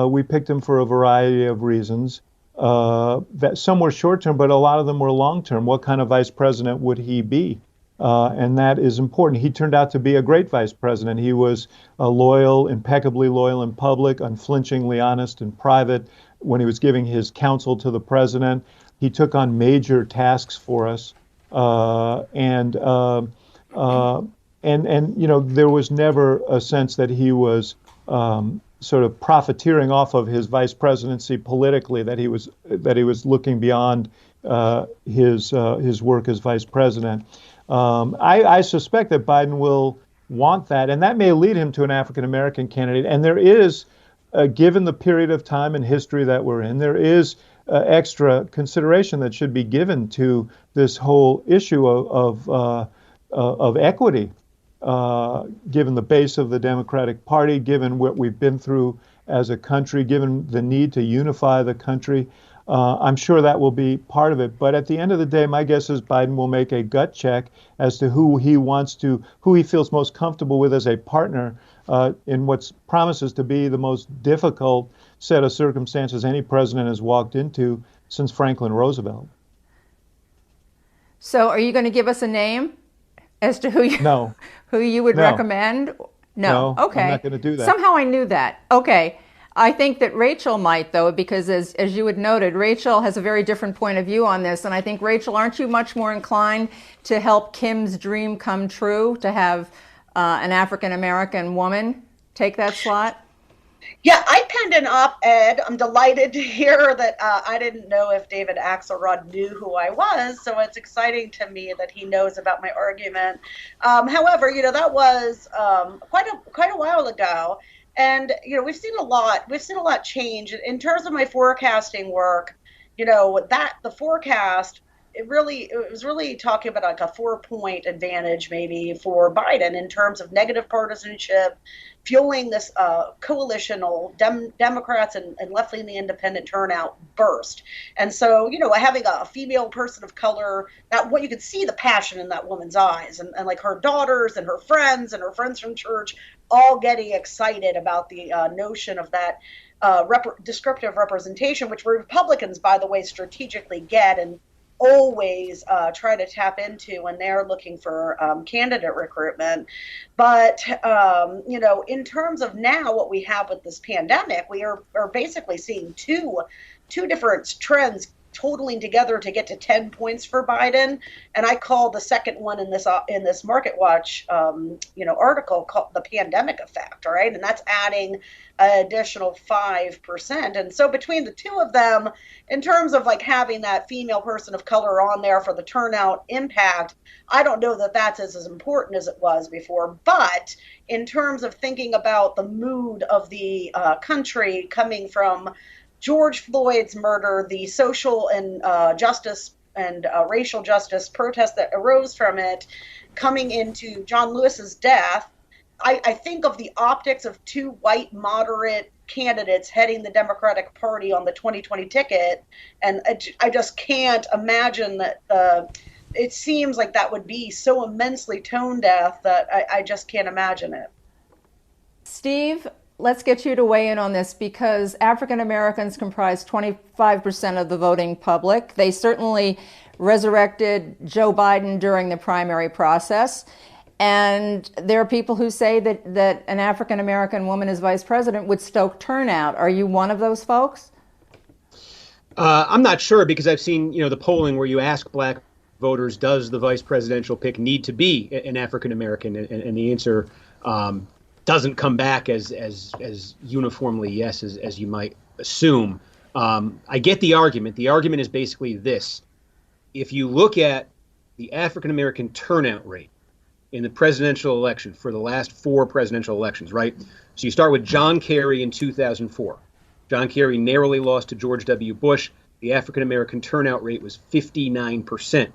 D: we picked him for a variety of reasons. That some were short term, but a lot of them were long term. What kind of vice president would he be? And that is important. He turned out to be a great vice president. He was loyal, impeccably loyal in public, unflinchingly honest in private. When he was giving his counsel to the president, he took on major tasks for us. And there was never a sense that he was sort of profiteering off of his vice presidency politically, that he was looking beyond his work as vice president. I suspect that Biden will want that, and that may lead him to an African-American candidate. And there is, given the period of time and history that we're in, there is extra consideration that should be given to this whole issue of equity, given the base of the Democratic Party, given what we've been through as a country, given the need to unify the country. I'm sure that will be part of it. But at the end of the day, my guess is Biden will make a gut check as to who he feels most comfortable with as a partner in what promises to be the most difficult set of circumstances any president has walked into since Franklin Roosevelt.
A: So are you going to give us a name as to who you would recommend? No. Okay.
D: I'm not going to do that.
A: Somehow I knew that. Okay. I think that Rachel might, though, because as you had noted, Rachel has a very different point of view on this. And I think, Rachel, aren't you much more inclined to help Kim's dream come true, to have an African-American woman take that slot?
E: Yeah, I penned an op-ed. I'm delighted to hear that. I didn't know if David Axelrod knew who I was, so it's exciting to me that he knows about my argument. However, that was quite a while ago. And we've seen a lot change in terms of my forecasting work. The forecast it was really talking about like a 4-point advantage maybe for Biden in terms of negative partisanship, fueling this coalitional Democrats and left-leaning independent turnout burst. And so, having a female person of color, what you could see the passion in that woman's eyes, and like her daughters and her friends from church all getting excited about the notion of that descriptive representation, which Republicans, by the way, strategically get and always try to tap into when they're looking for candidate recruitment. But, in terms of now what we have with this pandemic, we are basically seeing two different trends totaling together to get to 10 points for Biden. And I call the second one in this Market Watch, article called the pandemic effect, right? And that's adding an additional 5%. And so between the two of them, in terms of like having that female person of color on there for the turnout impact, I don't know that that's as important as it was before. But in terms of thinking about the mood of the country coming from George Floyd's murder, the social and justice and racial justice protests that arose from it, coming into John Lewis's death, I think of the optics of two white moderate candidates heading the Democratic Party on the 2020 ticket, and I just can't imagine that. It seems like that would be so immensely tone deaf that I just can't imagine it.
A: Steve, let's get you to weigh in on this, because African Americans comprise 25% of the voting public. They certainly resurrected Joe Biden during the primary process. And there are people who say that an African American woman as vice president would stoke turnout. Are you one of those folks?
F: I'm not sure, because I've seen, the polling where you ask black voters, does the vice presidential pick need to be an African American? And the answer doesn't come back as uniformly yes as you might assume. I get the argument. The argument is basically this. If you look at the African American turnout rate in the presidential election for the last 4 presidential elections, right? So you start with John Kerry in 2004. John Kerry narrowly lost to George W. Bush. The African-American turnout rate was 59%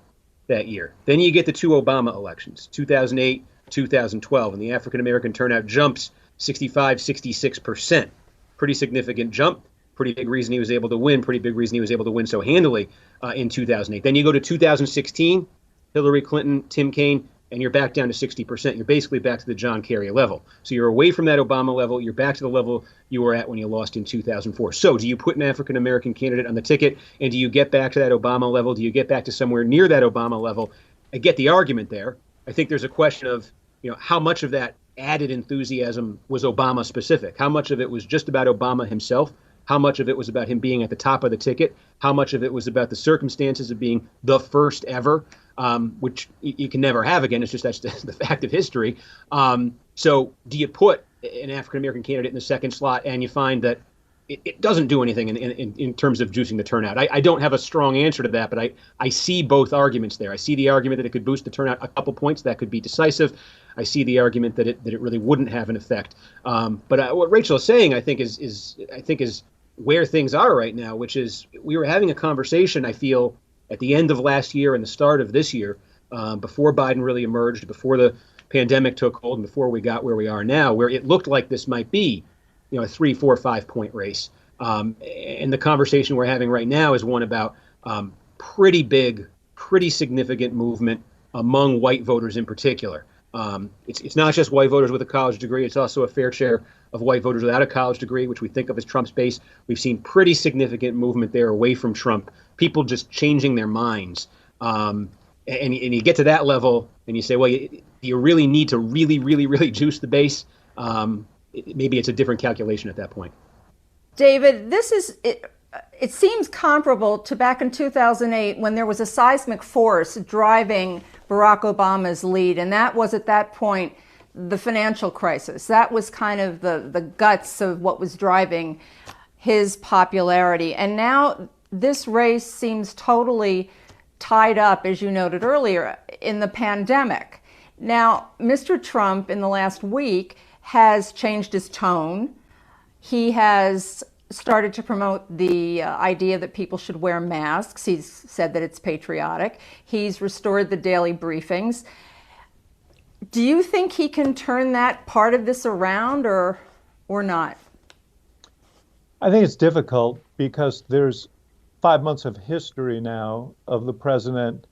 F: that year. Then you get the 2 Obama elections, 2008, 2012, and the African-American turnout jumps 65, 66%. Pretty significant jump. Pretty big reason he was able to win. Pretty big reason he was able to win so handily in 2008. Then you go to 2016, Hillary Clinton, Tim Kaine, and you're back down to 60%. You're basically back to the John Kerry level. So you're away from that Obama level. You're back to the level you were at when you lost in 2004. So do you put an African-American candidate on the ticket, and do you get back to that Obama level? Do you get back to somewhere near that Obama level? I get the argument there. I think there's a question of, how much of that added enthusiasm was Obama specific? How much of it was just about Obama himself? How much of it was about him being at the top of the ticket? How much of it was about the circumstances of being the first ever, which you can never have again. It's just that's the fact of history. So do you put an African-American candidate in the second slot and you find that it doesn't do anything in terms of juicing the turnout? I don't have a strong answer to that, but I see both arguments there. I see the argument that it could boost the turnout a couple points. That could be decisive. I see the argument that it really wouldn't have an effect. But what Rachel is saying, I think, is where things are right now, which is we were having a conversation, I feel, at the end of last year and the start of this year, before Biden really emerged, before the pandemic took hold, and before we got where we are now, where it looked like this might be, a 3, 4, 5 point race. And the conversation we're having right now is one about pretty big, pretty significant movement among white voters in particular. It's not just white voters with a college degree. It's also a fair share of white voters without a college degree, which we think of as Trump's base. We've seen pretty significant movement there away from Trump, people just changing their minds. And you get to that level and you say, well, you really need to really juice the base. Maybe it's a different calculation at that point.
A: David, it seems comparable to back in 2008 when there was a seismic force driving Barack Obama's lead, and that was at that point the financial crisis. That was kind of the guts of what was driving his popularity. And now this race seems totally tied up, as you noted earlier, in the pandemic. Now, Mr. Trump in the last week has changed his tone. He has started to promote the idea that people should wear masks. He's said that it's patriotic. He's restored the daily briefings. Do you think he can turn that part of this around or not?
D: I think it's difficult because there's 5 months of history now of the president,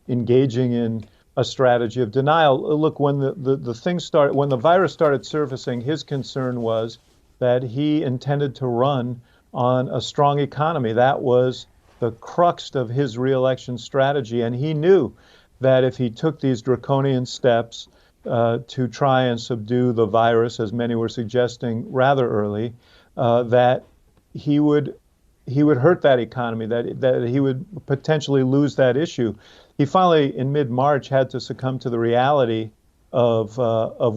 D: engaging in a strategy of denial. Look, when the thing started, when the virus started surfacing, his concern was that he intended to run on a strong economy. That was the crux of his reelection strategy, and he knew that if he took these draconian steps to try and subdue the virus, as many were suggesting rather early, that he would hurt that economy, that he would potentially lose that issue. He finally, in mid-March, had to succumb to the reality of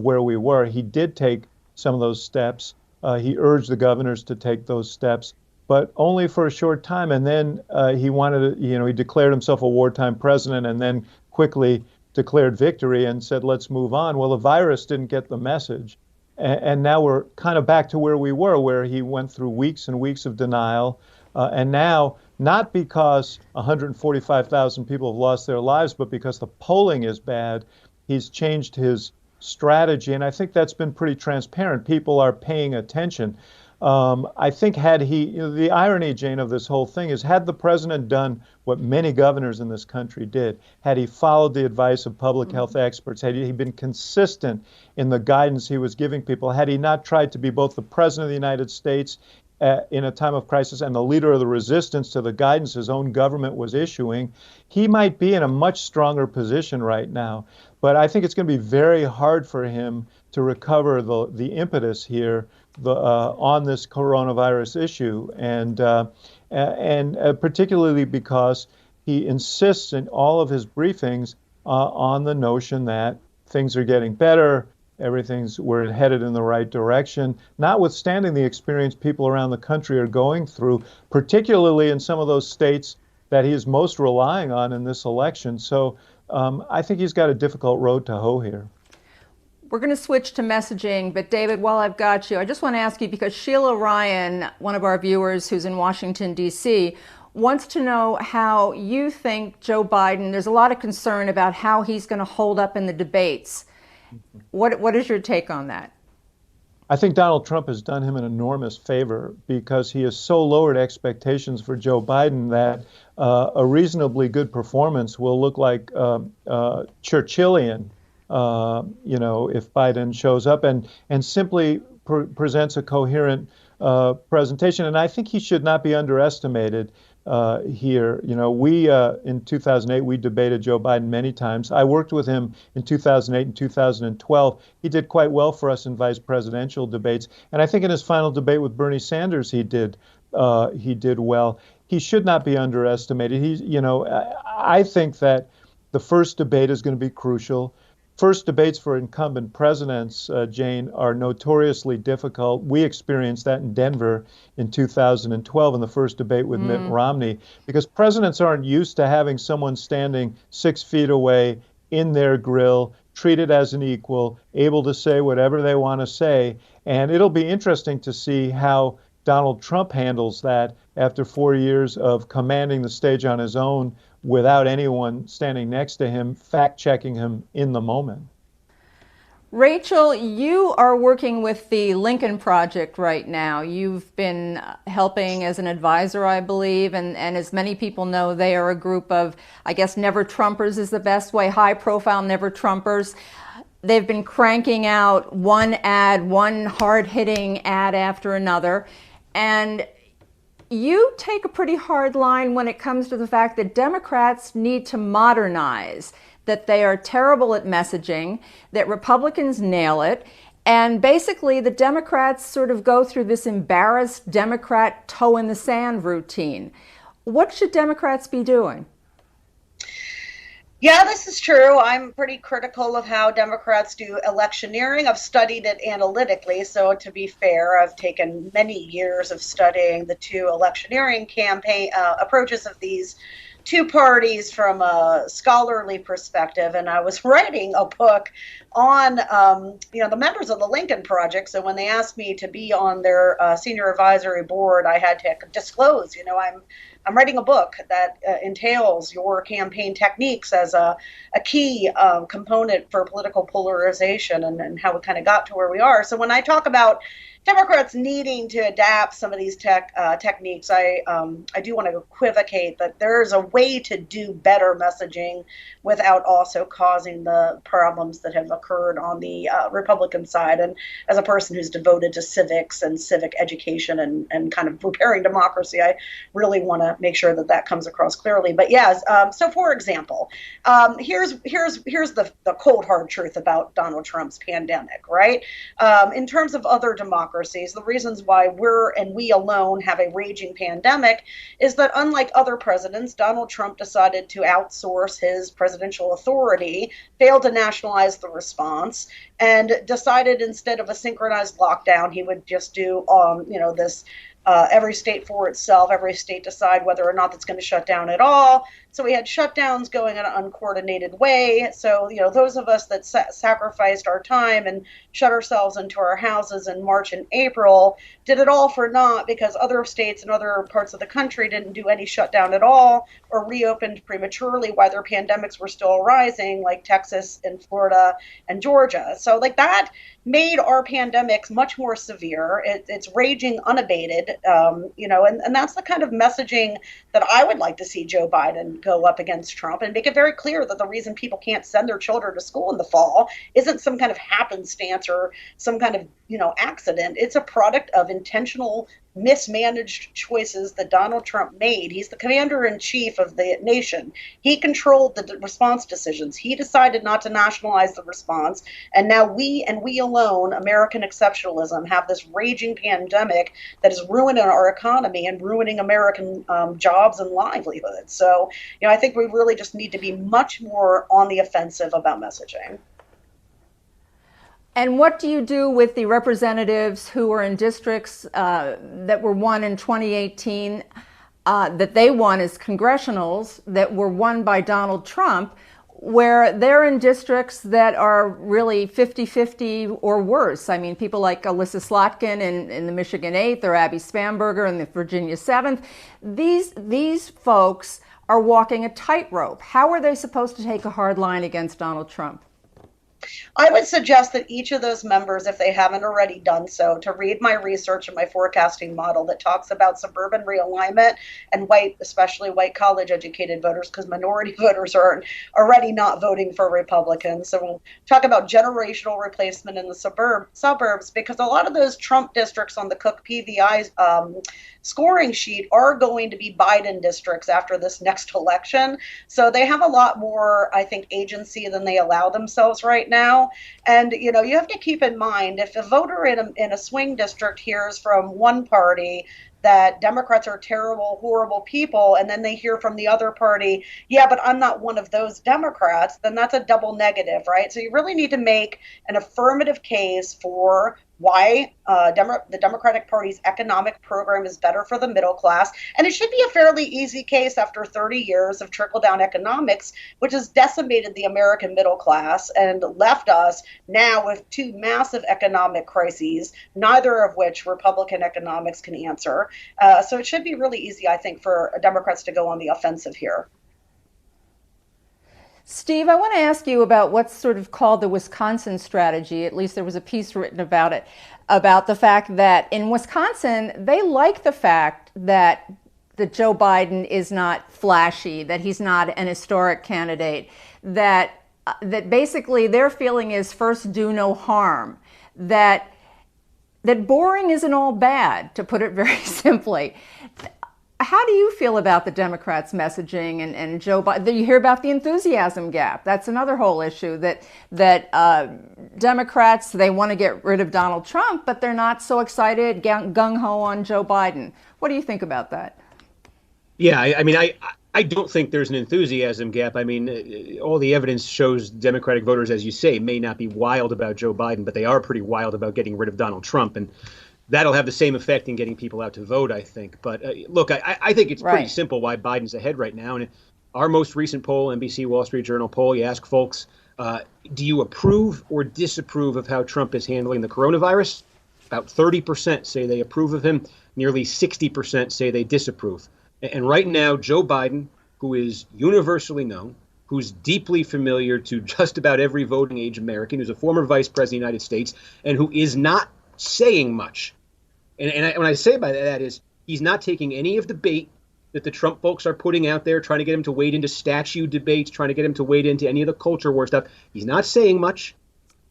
D: where we were. He did take some of those steps. He urged the governors to take those steps, but only for a short time. And then he declared himself a wartime president and then quickly declared victory and said, let's move on. Well, the virus didn't get the message. And now we're kind of back to where we were, where he went through weeks and weeks of denial. And now, not because 145,000 people have lost their lives, but because the polling is bad, he's changed his strategy. And I think that's been pretty transparent. People are paying attention. I think had he, the irony, Jane, of this whole thing is had the president done what many governors in this country did, had he followed the advice of public health experts, had he been consistent in the guidance he was giving people, had he not tried to be both the president of the United States in a time of crisis and the leader of the resistance to the guidance his own government was issuing, he might be in a much stronger position right now. But I think it's going to be very hard for him to recover the impetus here on this coronavirus issue, and particularly because he insists in all of his briefings on the notion that things are getting better, we're headed in the right direction, notwithstanding the experience people around the country are going through, particularly in some of those states that he is most relying on in this election. So I think he's got a difficult road to hoe here.
A: We're going to switch to messaging, but David, while I've got you, I just want to ask you, because Sheila Ryan, one of our viewers who's in Washington, D.C., wants to know how you think Joe Biden, there's a lot of concern about how he's going to hold up in the debates. What is your take on that?
D: I think Donald Trump has done him an enormous favor because he has so lowered expectations for Joe Biden that a reasonably good performance will look like Churchillian, if Biden shows up and simply presents a coherent presentation. And I think he should not be underestimated here. We in 2008, we debated Joe Biden many times. I worked with him in 2008 and 2012. He did quite well for us in vice presidential debates. And I think in his final debate with Bernie Sanders, he did well. He should not be underestimated. I think that the first debate is going to be crucial. First debates for incumbent presidents, Jane, are notoriously difficult. We experienced that in Denver in 2012 in the first debate with Mitt Romney, because presidents aren't used to having someone standing 6 feet away in their grill, treated as an equal, able to say whatever they want to say. And it'll be interesting to see how Donald Trump handles that after 4 years of commanding the stage on his own without anyone standing next to him, fact-checking him in the moment.
A: Rachel, you are working with the Lincoln Project right now. You've been helping as an advisor, I believe, and as many people know, they are a group of, I guess, never-Trumpers is the best way, high-profile never-Trumpers. They've been cranking out one hard-hitting ad after another, and you take a pretty hard line when it comes to the fact that Democrats need to modernize, that they are terrible at messaging, that Republicans nail it, and basically the Democrats sort of go through this embarrassed Democrat toe in the sand routine. What should Democrats be doing?
E: Yeah, this is true. I'm pretty critical of how Democrats do electioneering. I've studied it analytically, so to be fair, I've taken many years of studying the two electioneering campaign approaches of these two parties from a scholarly perspective. And I was writing a book on, the members of the Lincoln Project. So when they asked me to be on their senior advisory board, I had to disclose, I'm writing a book that entails your campaign techniques as a key component for political polarization and how we kind of got to where we are. So when I talk about Democrats needing to adapt some of these techniques, I do want to equivocate that there's a way to do better messaging without also causing the problems that have occurred on the Republican side. And as a person who's devoted to civics and civic education and kind of repairing democracy, I really want to make sure that that comes across clearly. But yes, so for example, here's the cold hard truth about Donald Trump's pandemic, right? In terms of other democracies, the reasons why we alone have a raging pandemic is that unlike other presidents, Donald Trump decided to outsource his presidential authority, failed to nationalize the response, and decided instead of a synchronized lockdown, he would just do this every state for itself, every state decide whether or not it's going to shut down at all. So we had shutdowns going in an uncoordinated way. So, those of us that sacrificed our time and shut ourselves into our houses in March and April did it all for naught because other states and other parts of the country didn't do any shutdown at all or reopened prematurely while their pandemics were still rising, like Texas and Florida and Georgia. So that made our pandemics much more severe. It's raging unabated, and that's the kind of messaging that I would like to see Joe Biden go up against Trump and make it very clear that the reason people can't send their children to school in the fall isn't some kind of happenstance or some kind of, accident. It's a product of intentional mismanaged choices that Donald Trump made. He's the commander-in-chief of the nation. He controlled the response decisions. He decided not to nationalize the response. And now we alone, American exceptionalism, have this raging pandemic that is ruining our economy and ruining American jobs and livelihoods. So, I think we really just need to be much more on the offensive about messaging.
A: And what do you do with the representatives who are in districts that were won in 2018, that they won as congressionals, that were won by Donald Trump, where they're in districts that are really 50-50 or worse. I mean, people like Alyssa Slotkin in the Michigan 8th or Abby Spamberger in the Virginia 7th. These folks are walking a tightrope. How are they supposed to take a hard line against Donald Trump?
E: I would suggest that each of those members, if they haven't already done so, to read my research and my forecasting model that talks about suburban realignment and white, especially white college-educated voters, because minority voters are already not voting for Republicans. So we'll talk about generational replacement in the suburbs, because a lot of those Trump districts on the Cook PVI scoring sheet are going to be Biden districts after this next election. So they have a lot more, I think, agency than they allow themselves right now. And, you know, you have to keep in mind, if a voter in a swing district hears from one party that Democrats are terrible, horrible people, and then they hear from the other party, yeah, but I'm not one of those Democrats, then that's a double negative, right? So you really need to make an affirmative case for why the Democratic Party's economic program is better for the middle class. And it should be a fairly easy case after 30 years of trickle-down economics, which has decimated the American middle class and left us now with two massive economic crises, neither of which Republican economics can answer. So it should be really easy, I think, for Democrats to go on the offensive here.
A: Steve, I want to ask you about what's sort of called the Wisconsin strategy. At least there was a piece written about it, about the fact that in Wisconsin, they like the fact that Joe Biden is not flashy, that he's not an historic candidate, that basically their feeling is first do no harm, that boring isn't all bad, to put it very simply. How do you feel about the Democrats' messaging and Joe Biden? You hear about the enthusiasm gap. That's another whole issue, that Democrats, they want to get rid of Donald Trump, but they're not so excited, gung-ho on Joe Biden. What do you think about that?
F: Yeah, I mean, I don't think there's an enthusiasm gap. I mean, all the evidence shows Democratic voters, as you say, may not be wild about Joe Biden, but they are pretty wild about getting rid of Donald Trump. And that'll have the same effect in getting people out to vote, I think. But look, I think it's pretty simple why Biden's ahead right now. And our most recent poll, NBC Wall Street Journal poll, you ask folks, do you approve or disapprove of how Trump is handling the coronavirus? About 30% say they approve of him. Nearly 60% say they disapprove. And right now, Joe Biden, who is universally known, who's deeply familiar to just about every voting age American, who's a former vice president of the United States, and who is not saying much. And what I say by that is he's not taking any of the bait that the Trump folks are putting out there, trying to get him to wade into statue debates, trying to get him to wade into any of the culture war stuff. He's not saying much.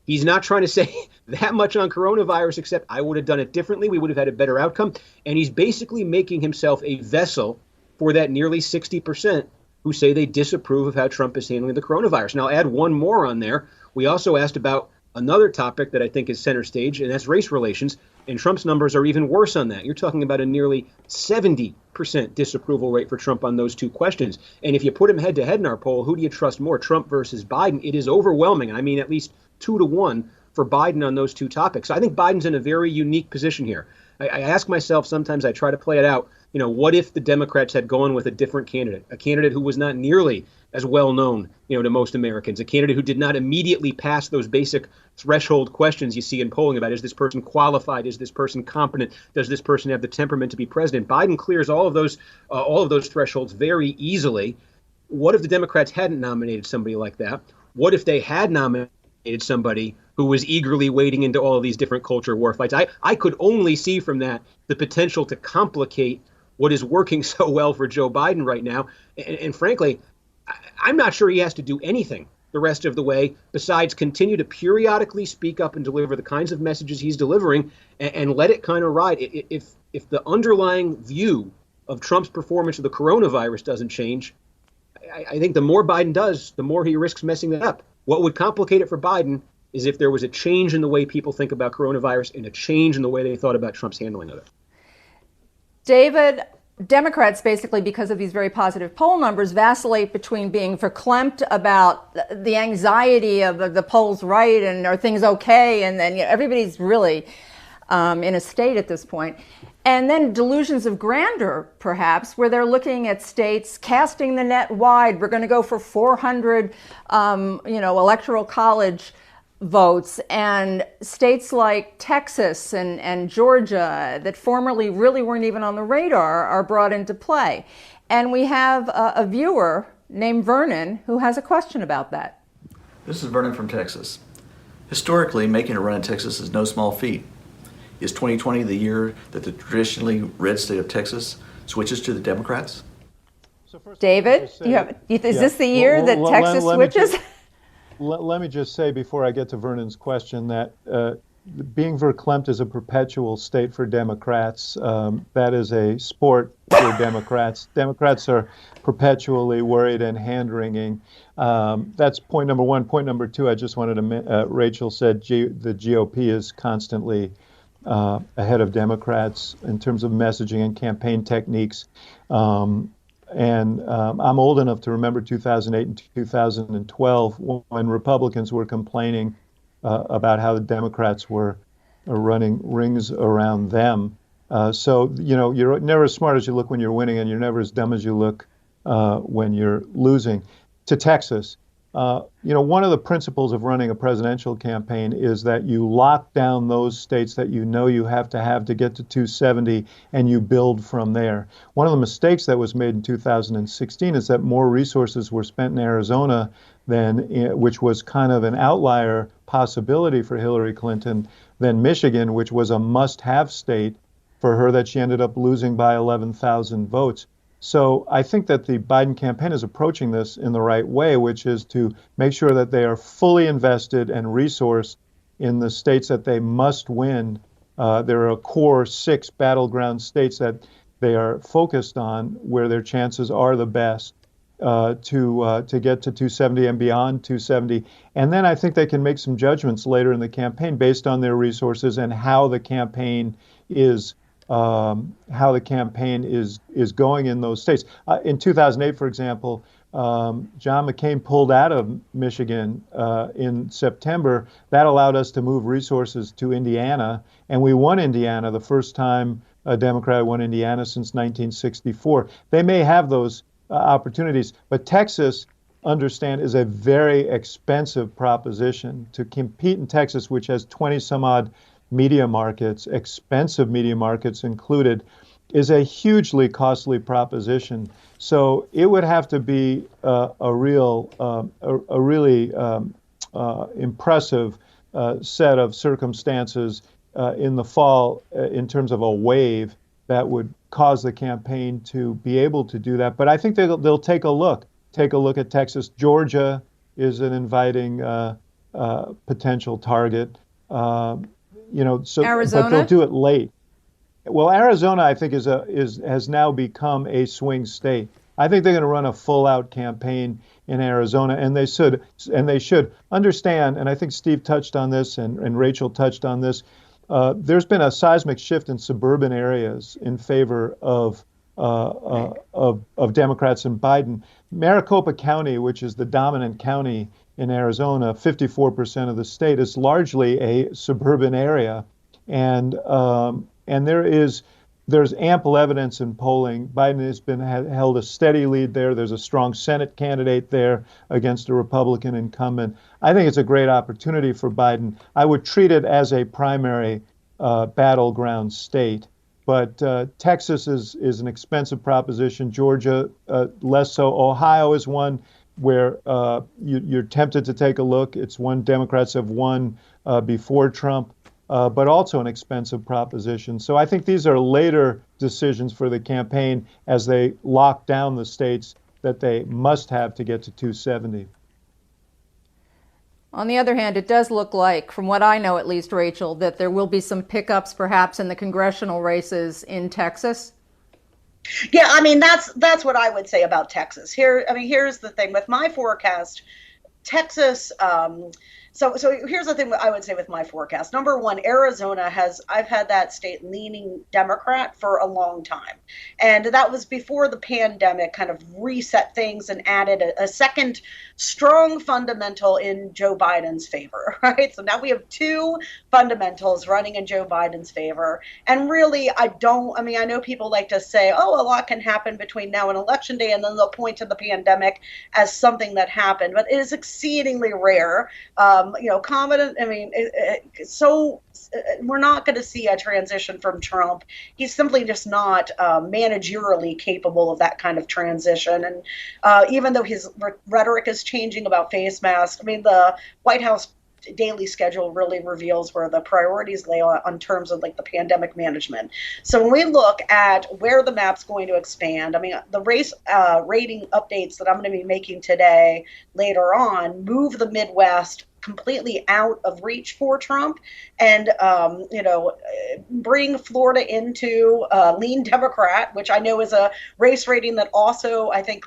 F: He's not trying to say that much on coronavirus, except I would have done it differently. We would have had a better outcome. And he's basically making himself a vessel for that nearly 60% who say they disapprove of how Trump is handling the coronavirus. And I'll add one more on there. We also asked about another topic that I think is center stage, and that's race relations. And Trump's numbers are even worse on that. You're talking about a nearly 70% disapproval rate for Trump on those two questions. And if you put him head to head in our poll, who do you trust more, Trump versus Biden? It is overwhelming. I mean, at least 2-1 for Biden on those two topics. So I think Biden's in a very unique position here. I ask myself sometimes, I try to play it out, you know, what if the Democrats had gone with a different candidate, a candidate who was not nearly as well known, you know, to most Americans, a candidate who did not immediately pass those basic threshold questions you see in polling about, is this person qualified? Is this person competent? Does this person have the temperament to be president? Biden clears all of those thresholds very easily. What if the Democrats hadn't nominated somebody like that? What if they had nominated somebody who was eagerly wading into all of these different culture war fights? I could only see from that the potential to complicate what is working so well for Joe Biden right now. And frankly, I'm not sure he has to do anything the rest of the way besides continue to periodically speak up and deliver the kinds of messages he's delivering and let it kind of ride. If the underlying view of Trump's performance of the coronavirus doesn't change, I think the more Biden does, the more he risks messing that up. What would complicate it for Biden is if there was a change in the way people think about coronavirus and a change in the way they thought about Trump's handling of it.
A: David, Democrats, basically because of these very positive poll numbers, vacillate between being verklempt about the anxiety of the polls right and are things okay, and then everybody's really in a state at this point. And then delusions of grandeur, perhaps, where they're looking at states, casting the net wide. We're going to go for 400, electoral college votes, and states like Texas and Georgia that formerly really weren't even on the radar are brought into play. And we have a viewer named Vernon who has a question about that.
J: This is Vernon from Texas. Historically, making a run in Texas is no small feat. Is 2020 the year that the traditionally red state of Texas switches to the Democrats?
A: David, is this the year that Texas switches?
D: Let me just say before I get to Vernon's question that being verklempt is a perpetual state for Democrats. That is a sport for Democrats. Democrats are perpetually worried and hand-wringing. That's point number one. Point number two, I just wanted to, Rachel said the GOP is constantly ahead of Democrats in terms of messaging and campaign techniques. I'm old enough to remember 2008 and 2012 when Republicans were complaining about how the Democrats were running rings around them. So, you're never as smart as you look when you're winning, and you're never as dumb as you look when you're losing. To Texas, one of the principles of running a presidential campaign is that you lock down those states that you have to get to 270, and you build from there. One of the mistakes that was made in 2016 is that more resources were spent in Arizona which was kind of an outlier possibility for Hillary Clinton, than Michigan, which was a must-have state for her that she ended up losing by 11,000 votes. So I think that the Biden campaign is approaching this in the right way, which is to make sure that they are fully invested and resourced in the states that they must win. There are a core 6 battleground states that they are focused on where their chances are the best to get to 270 and beyond 270. And then I think they can make some judgments later in the campaign based on their resources and how the campaign is going in those states. In 2008, for example, John McCain pulled out of Michigan in September. That allowed us to move resources to Indiana, and we won Indiana, the first time a Democrat won Indiana since 1964. They may have those opportunities, but Texas, understand, is a very expensive proposition. To compete in Texas, which has 20 some odd media markets, expensive media markets included, is a hugely costly proposition. So it would have to be a really impressive set of circumstances in the fall in terms of a wave that would cause the campaign to be able to do that. But I think they'll take a look at Texas. Georgia is an inviting potential target.
A: Arizona?
D: But they'll do it late. Well, Arizona, I think, has now become a swing state. I think they're going to run a full-out campaign in Arizona, and they should understand. And I think Steve touched on this, and Rachel touched on this. There's been a seismic shift in suburban areas in favor of Democrats and Biden. Maricopa County, which is the dominant county in Arizona, 54% of the state, is largely a suburban area, and there's ample evidence in polling. Biden has held a steady lead there. There's a strong Senate candidate there against a Republican incumbent. I think it's a great opportunity for Biden. I would treat it as a primary battleground state. But Texas is an expensive proposition. Georgia, less so. Ohio is one where you're tempted to take a look. It's one Democrats have won before Trump, but also an expensive proposition. So I think these are later decisions for the campaign as they lock down the states that they must have to get to 270.
A: On the other hand, it does look like, from what I know at least, Rachel, that there will be some pickups perhaps in the congressional races in Texas.
E: Yeah, I mean, that's what I would say about Texas. Here's the thing with my forecast. Texas So here's the thing I would say with my forecast. Number one, Arizona I've had that state leaning Democrat for a long time. And that was before the pandemic kind of reset things and added a second strong fundamental in Joe Biden's favor, right? So now we have two fundamentals running in Joe Biden's favor. And really, I know people like to say, oh, a lot can happen between now and election day, and then they'll point to the pandemic as something that happened. But it is exceedingly rare. We're not going to see a transition from Trump. He's simply just not managerially capable of that kind of transition. And even though his rhetoric is changing about face masks, the White House daily schedule really reveals where the priorities lay on terms of like the pandemic management. So when we look at where the map's going to expand, the race rating updates that I'm going to be making today later on move the Midwest completely out of reach for Trump and, bring Florida into lean Democrat, which I know is a race rating that also I think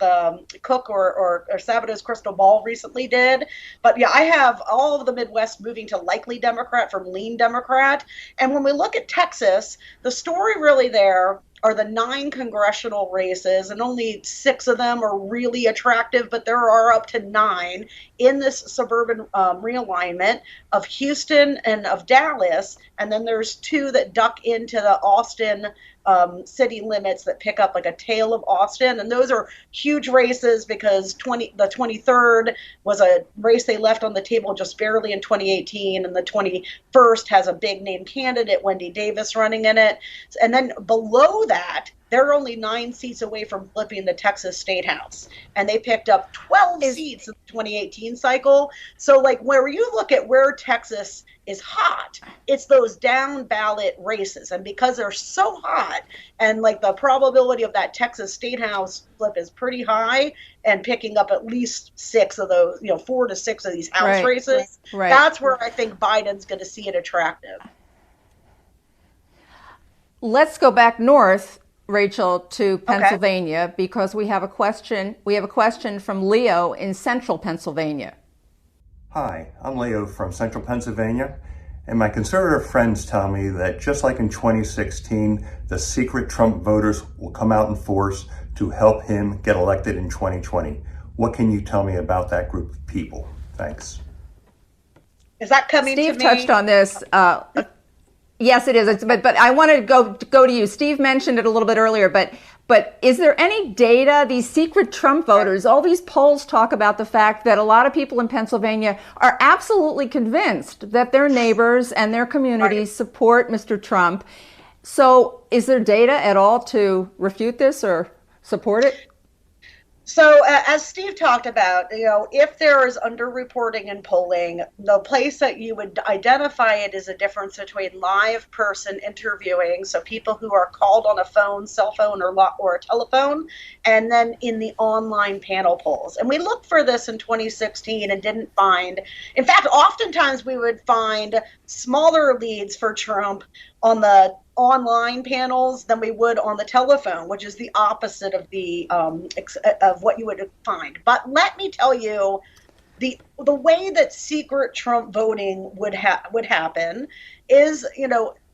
E: Cook or Sabato's crystal ball recently did. But yeah, I have all of the Midwest moving to likely Democrat from lean Democrat. And when we look at Texas, the story really there are the 9 congressional races, and only 6 of them are really attractive, but there are up to 9 in this suburban realignment of Houston and of Dallas, and then there's 2 that duck into the Austin city limits that pick up like a tail of Austin, and those are huge races because the 23rd was a race they left on the table just barely in 2018, and the 21st has a big name candidate, Wendy Davis, running in it. And then below that, they're only 9 seats away from flipping the Texas State House, and they picked up 12 seats in the 2018 cycle. So like where you look at where Texas is hot, it's those down ballot races. And because they're so hot and like the probability of that Texas State House flip is pretty high and picking up at least 6 of those, 4 to 6 of these House races, that's where I think Biden's going to see it attractive.
A: Let's go back north, Rachel, to Pennsylvania, because we have a question. We have a question from Leo in central Pennsylvania.
K: Hi, I'm Leo from central Pennsylvania, and my conservative friends tell me that just like in 2016, the secret Trump voters will come out in force to help him get elected in 2020. What can you tell me about that group of people? Thanks.
E: Is that coming to me?
A: Steve touched on this. Yes, it is. But I want to go to you. Steve mentioned it a little bit earlier, but is there any data, these secret Trump voters, all these polls talk about the fact that a lot of people in Pennsylvania are absolutely convinced that their neighbors and their communities support Mr. Trump. So is there data at all to refute this or support it?
E: So as Steve talked about, if there is underreporting in polling, the place that you would identify it is a difference between live person interviewing, so people who are called on a phone, cell phone, or a telephone, and then in the online panel polls. And we looked for this in 2016 and didn't find. In fact, oftentimes we would find smaller leads for Trump on the online panels than we would on the telephone, which is the opposite of of what you would find. But let me tell you, the way that secret Trump voting would happen is,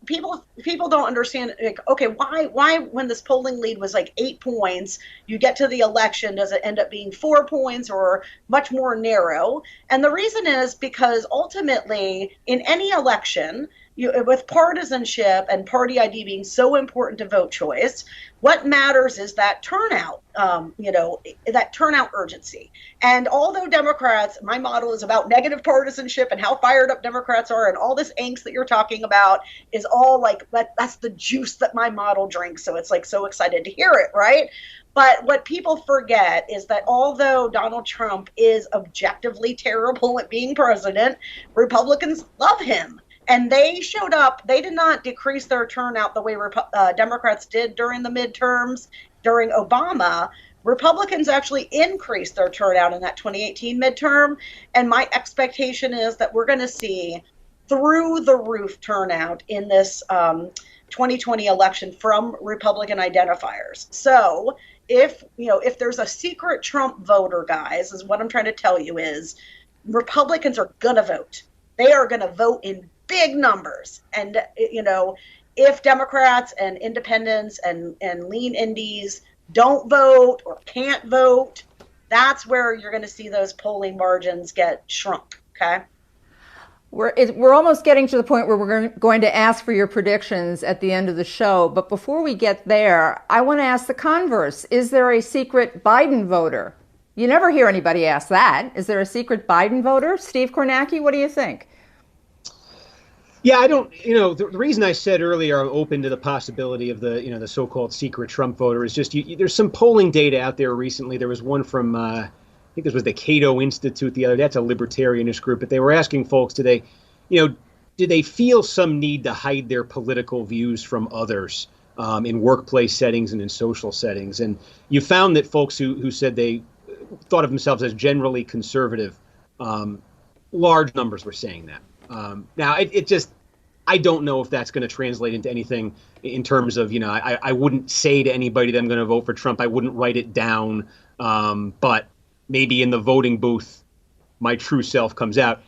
E: people don't understand, like, okay, why when this polling lead was like 8 points, you get to the election, does it end up being 4 points or much more narrow? And the reason is because ultimately in any election, with partisanship and party ID being so important to vote choice, what matters is that turnout, that turnout urgency. And although Democrats, my model is about negative partisanship and how fired up Democrats are, and all this angst that you're talking about is all like, that's the juice that my model drinks. So it's like so excited to hear it, right? But what people forget is that although Donald Trump is objectively terrible at being president, Republicans love him. And they showed up. They did not decrease their turnout the way Democrats did during the midterms, during Obama. Republicans actually increased their turnout in that 2018 midterm. And my expectation is that we're going to see through the roof turnout in this 2020 election from Republican identifiers. So if there's a secret Trump voter, guys, is what I'm trying to tell you is, Republicans are going to vote. They are going to vote in big numbers. And, if Democrats and independents and lean indies don't vote or can't vote, that's where you're going to see those polling margins get shrunk. Okay.
A: We're almost getting to the point where we're going to ask for your predictions at the end of the show. But before we get there, I want to ask the converse. Is there a secret Biden voter? You never hear anybody ask that. Is there a secret Biden voter? Steve Kornacki, what do you think?
F: Yeah, I don't, the reason I said earlier I'm open to the possibility of the so-called secret Trump voter is just there's some polling data out there recently. There was one from, I think this was the Cato Institute the other day. That's a libertarianist group, but they were asking folks, do they feel some need to hide their political views from others in workplace settings and in social settings? And you found that folks who said they thought of themselves as generally conservative, large numbers were saying that. Now, I don't know if that's going to translate into anything in terms of, I wouldn't say to anybody that I'm going to vote for Trump. I wouldn't write it down. But maybe in the voting booth, my true self comes out.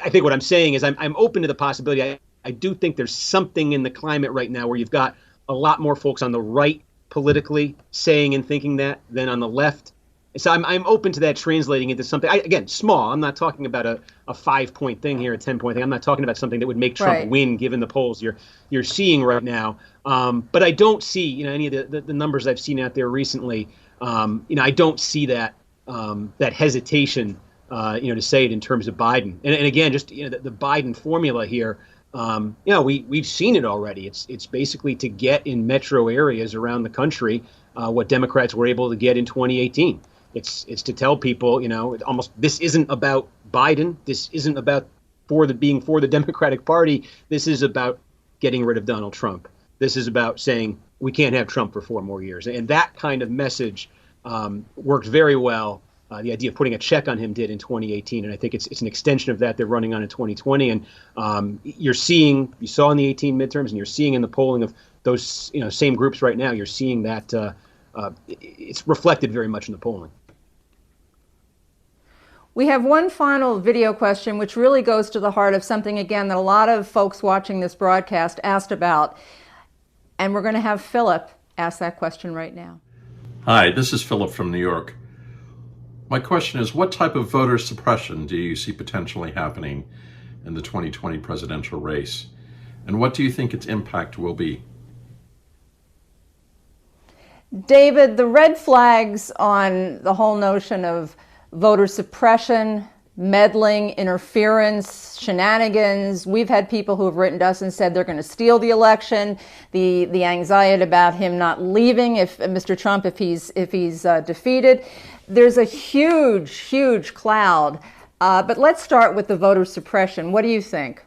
F: I think what I'm saying is I'm open to the possibility. I do think there's something in the climate right now where you've got a lot more folks on the right politically saying and thinking that than on the left. So I'm open to that translating into something, again, small. I'm not talking about a 5-point thing here, a 10-point thing. I'm not talking about something that would make Trump win, given the polls you're seeing right now. But I don't see, any of the numbers I've seen out there recently. I don't see that that hesitation, to say it in terms of Biden. And again, just the Biden formula here. We've seen it already. It's basically to get in metro areas around the country what Democrats were able to get in 2018. It's to tell people, this isn't about Biden. This isn't about being for the Democratic Party. This is about getting rid of Donald Trump. This is about saying we can't have Trump for 4 more years. And that kind of message worked very well. The idea of putting a check on him did in 2018. And I think it's an extension of that they're running on in 2020. And you saw in the 18 midterms, and you're seeing in the polling of those same groups right now, you're seeing that it's reflected very much in the polling.
A: We have one final video question, which really goes to the heart of something, again, that a lot of folks watching this broadcast asked about. And we're going to have Philip ask that question right now.
L: Hi, this is Philip from New York. My question is, what type of voter suppression do you see potentially happening in the 2020 presidential race? And what do you think its impact will be?
A: David, the red flags on the whole notion of voter suppression, meddling, interference, shenanigans. We've had people who have written to us and said they're going to steal the election. The anxiety about him not leaving, if Mr. Trump, if he's defeated. There's a huge cloud. But let's start with the voter suppression. What do you think?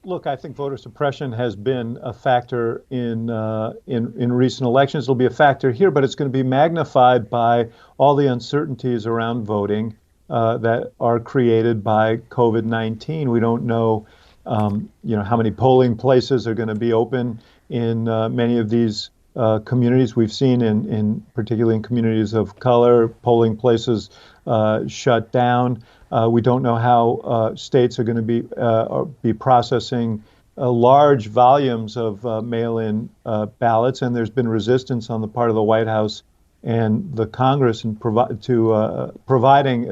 D: Look, I think voter suppression has been a factor in recent elections. It'll be a factor here, but it's going to be magnified by all the uncertainties around voting that are created by COVID-19. We don't know, how many polling places are going to be open in many of these communities. We've seen particularly in communities of color, polling places shut down. We don't know how states are going to be processing large volumes of mail-in ballots, and there's been resistance on the part of the White House and the Congress in providing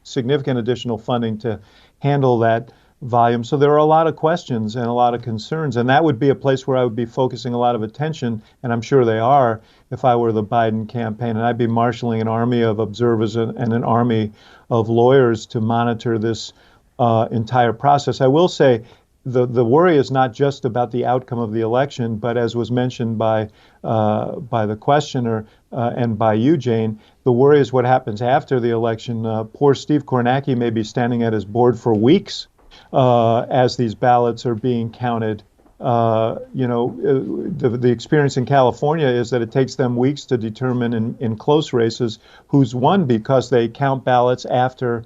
D: significant additional funding to handle that volume. So there are a lot of questions and a lot of concerns, and that would be a place where I would be focusing a lot of attention, and I'm sure they are, if I were the Biden campaign, and I'd be marshaling an army of observers and an army of lawyers to monitor this entire process. I will say the worry is not just about the outcome of the election, but as was mentioned by the questioner and by you, Jane, the worry is what happens after the election. Poor Steve Kornacki may be standing at his board for weeks as these ballots are being counted. The experience in California is that it takes them weeks to determine in close races who's won because they count ballots after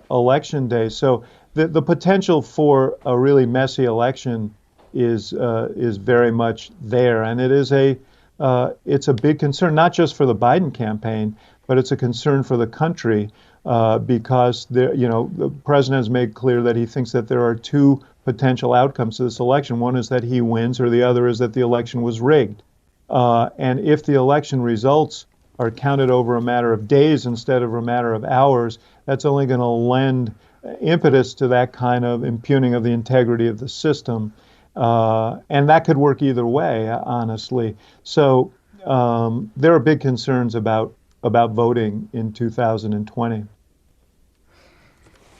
D: election day. So the potential for a really messy election is very much there, and it's a big concern, not just for the Biden campaign, but it's a concern for the country. because the president has made clear that he thinks that there are two potential outcomes to this election. One is that he wins, or the other is that the election was rigged. And if the election results are counted over a matter of days instead of a matter of hours, that's only going to lend impetus to that kind of impugning of the integrity of the system. And that could work either way, honestly. So there are big concerns about voting in 2020.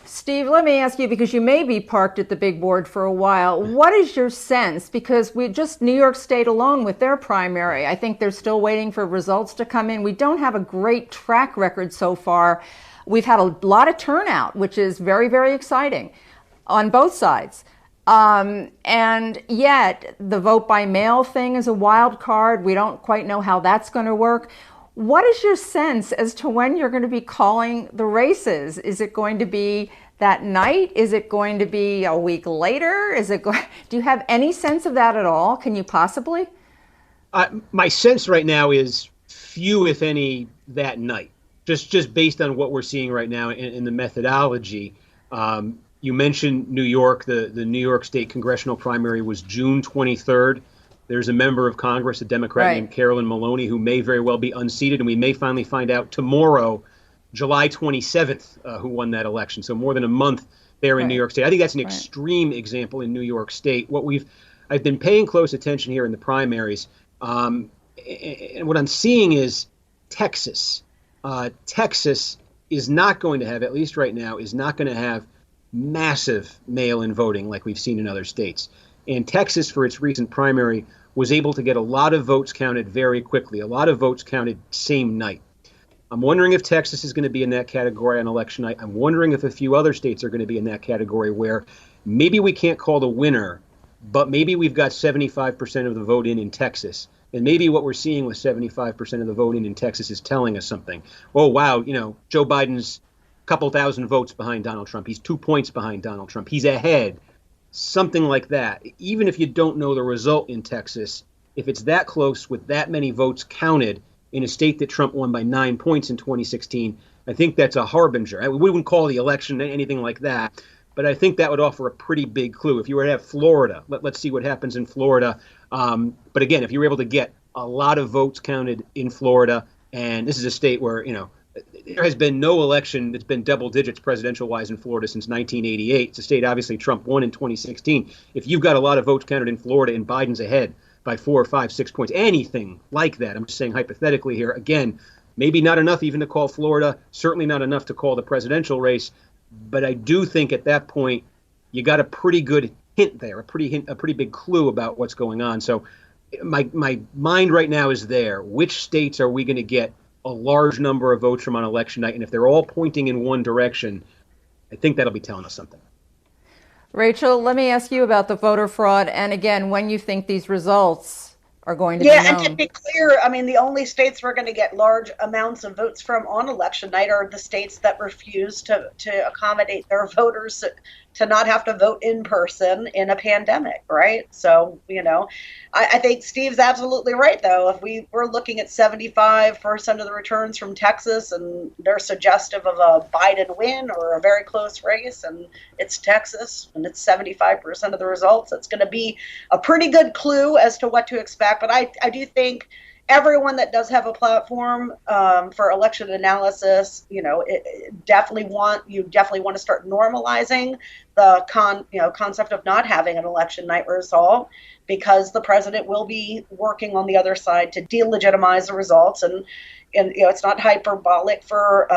A: Steve, let me ask you, because you may be parked at the big board for a while, what is your sense? Because we just, New York State alone with their primary, I think they're still waiting for results to come in. We don't have a great track record so far. We've had a lot of turnout, which is very, very exciting on both sides. And yet the vote by mail thing is a wild card. We don't quite know how that's going to work. What is your sense as to when you're going to be calling the races? Is it going to be that night? Is it going to be a week later? Do you have any sense of that at all? Can you possibly?
F: My sense right now is few, if any, that night. Just based on what we're seeing right now in the methodology. You mentioned New York. The New York State congressional primary was June 23rd. There's a member of Congress, a Democrat named Carolyn Maloney, who may very well be unseated, and we may finally find out tomorrow, July 27th, who won that election. So more than a month there in New York State. I think that's an extreme example in New York State. I've been paying close attention here in the primaries, and what I'm seeing is Texas. Texas is not going to have, at least right now, is not going to have massive mail-in voting like we've seen in other states. And Texas, for its recent primary, was able to get a lot of votes counted very quickly, a lot of votes counted same night. I'm wondering if Texas is going to be in that category on election night. I'm wondering if a few other states are going to be in that category where maybe we can't call the winner, but maybe we've got 75% of the vote in Texas. And maybe what we're seeing with 75% of the vote in Texas is telling us something. Oh, wow, Joe Biden's a couple thousand votes behind Donald Trump. He's 2 points behind Donald Trump. He's ahead. Something like that. Even if you don't know the result in Texas, if it's that close with that many votes counted in a state that Trump won by 9 points in 2016, I think that's a harbinger. We wouldn't call the election anything like that, but I think that would offer a pretty big clue. If you were to have Florida, let's see what happens in Florida. But again, if you were able to get a lot of votes counted in Florida, and this is a state where, there has been no election that's been double digits presidential-wise in Florida since 1988. It's a state, obviously, Trump won in 2016. If you've got a lot of votes counted in Florida and Biden's ahead by 4 or 5, 6 points, anything like that, I'm just saying hypothetically here, again, maybe not enough even to call Florida, certainly not enough to call the presidential race, but I do think at that point you got a pretty good hint there, a pretty big clue about what's going on. So my mind right now is there. Which states are we going to get a large number of votes from on election night? And if they're all pointing in one direction, I think that'll be telling us something.
A: Rachel, let me ask you about the voter fraud. And again, when you think these results are going to be known.
E: Yeah, and to be clear, the only states we're going to get large amounts of votes from on election night are the states that refuse to accommodate their voters to not have to vote in person in a pandemic, right? So, I think Steve's absolutely right, though. If we're looking at 75% of the returns from Texas and they're suggestive of a Biden win or a very close race, and it's Texas and it's 75% of the results, it's going to be a pretty good clue as to what to expect. But I do think everyone that does have a platform for election analysis, you definitely want to start normalizing the concept of not having an election night result, because the president will be working on the other side to delegitimize the results, and it's not hyperbolic for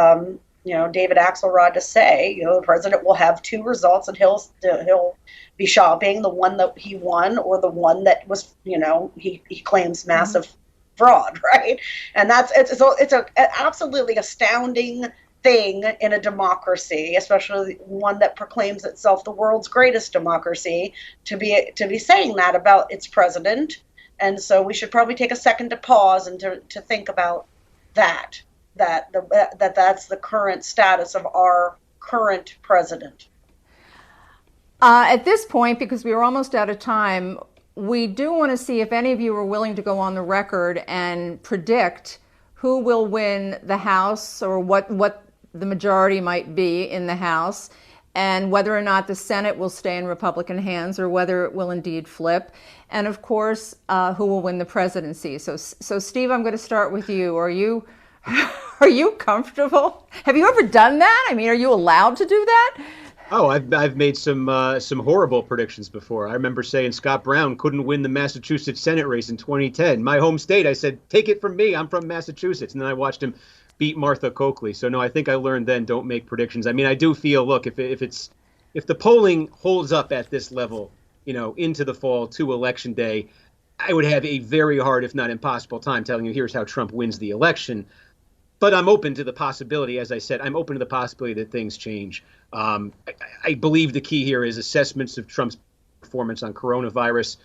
E: David Axelrod to say the president will have two results and he'll be shopping the one that he won or the one that was he claims massive fraud, right? And it's an absolutely astounding thing in a democracy, especially one that proclaims itself the world's greatest democracy, to be saying that about its president. And so we should probably take a second to pause and to think about that's the current status of our current president.
A: At this point, because we are almost out of time, we do want to see if any of you are willing to go on the record and predict who will win the House, or what the majority might be in the House, and whether or not the Senate will stay in Republican hands or whether it will indeed flip, and of course, who will win the presidency. So Steve, I'm going to start with you. Are you comfortable? Have you ever done that? I mean, are you allowed to do that?
F: Oh, I've made some horrible predictions before. I remember saying Scott Brown couldn't win the Massachusetts Senate race in 2010. My home state, I said, take it from me. I'm from Massachusetts. And then I watched him beat Martha Coakley. So no, I think I learned then, don't make predictions. I mean, I do feel, look, if the polling holds up at this level, into the fall to election day, I would have a very hard, if not impossible time telling you here's how Trump wins the election. But I'm open to the possibility, as I said, I'm open to the possibility that things change. I believe the key here is assessments of Trump's performance on coronavirus.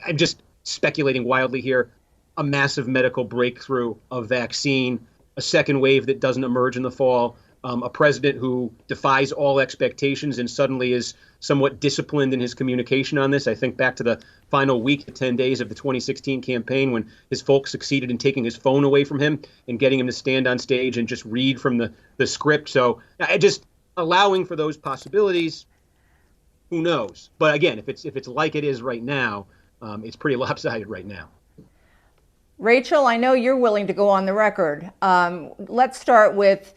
F: I'm just speculating wildly here. A massive medical breakthrough, a vaccine, a second wave that doesn't emerge in the fall, a president who defies all expectations and suddenly is somewhat disciplined in his communication on this. I think back to the final week to 10 days of the 2016 campaign when his folks succeeded in taking his phone away from him and getting him to stand on stage and just read from the script. So I just allowing for those possibilities, who knows? But again, if it's like it is right now, it's pretty lopsided right now.
A: Rachel, I know you're willing to go on the record. Let's start with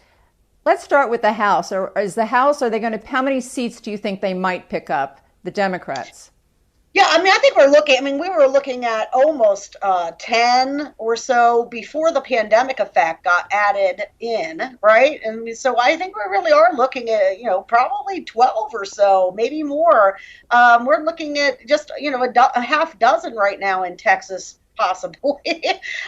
A: the House. Or is the House, how many seats do you think they might pick up, the Democrats?
E: Yeah, I mean, I think we were looking at almost 10 or so before the pandemic effect got added in, right? And so I think we really are looking at, probably 12 or so, maybe more. We're looking at just, a half dozen right now in Texas, possibly.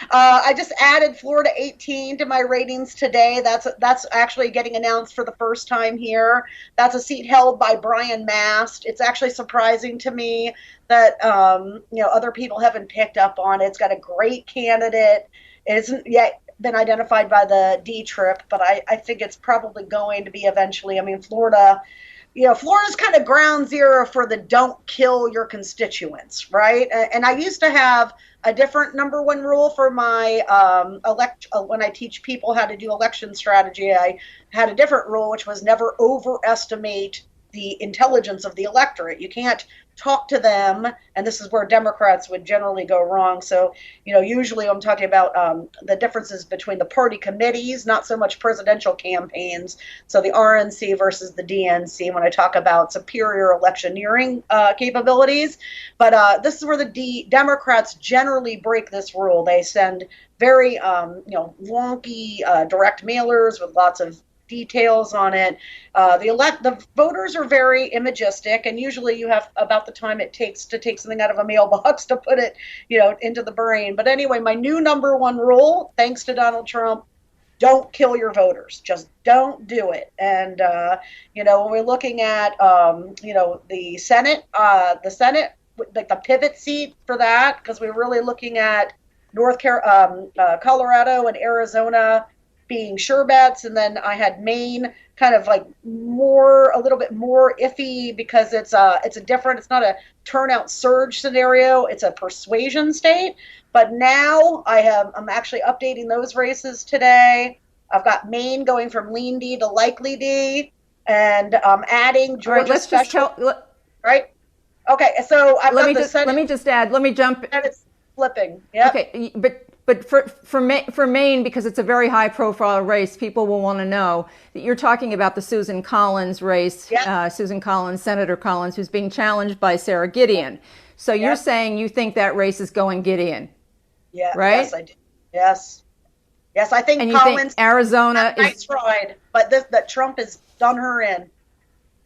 E: I just added Florida 18 to my ratings today. That's actually getting announced for the first time here. That's a seat held by Brian Mast. It's actually surprising to me that other people haven't picked up on it. It's got a great candidate. It isn't yet been identified by the D trip, but I think it's probably going to be eventually. I mean, Florida's kind of ground zero for the don't kill your constituents, right? And I used to have a different number one rule for my when I teach people how to do election strategy. I had a different rule, which was never overestimate the intelligence of the electorate. You can't talk to them, and this is where Democrats would generally go wrong. So, usually I'm talking about the differences between the party committees, not so much presidential campaigns. So the RNC versus the DNC when I talk about superior electioneering capabilities. But this is where the Democrats generally break this rule. They send very, wonky direct mailers with lots of details on it. The voters are very imagistic, and usually you have about the time it takes to take something out of a mailbox to put it, into the brain. But anyway, my new number one rule, thanks to Donald Trump, don't kill your voters. Just don't do it. And when we're looking at the Senate, like the pivot seat for that, because we're really looking at Colorado and Arizona being sure bets, and then I had Maine kind of like a little bit more iffy because it's not a turnout surge scenario, it's a persuasion state. But now I'm actually updating those races today. I've got Maine going from lean D to likely D, and I'm adding Georgia right? Okay, so I've got the Senate.
A: Let me jump.
E: And it's flipping. Yep.
A: Okay, but for Maine, because it's a very high-profile race, people will want to know that you're talking about the Susan Collins race,
E: yep.
A: Senator Collins, who's being challenged by Sarah Gideon. So
E: yep.
A: You're saying you think that race is going Gideon,
E: yeah,
A: right?
E: Yes, I do. Yes, I think
A: and
E: Collins.
A: You think Arizona
E: is a nice ride, but that Trump has done her in.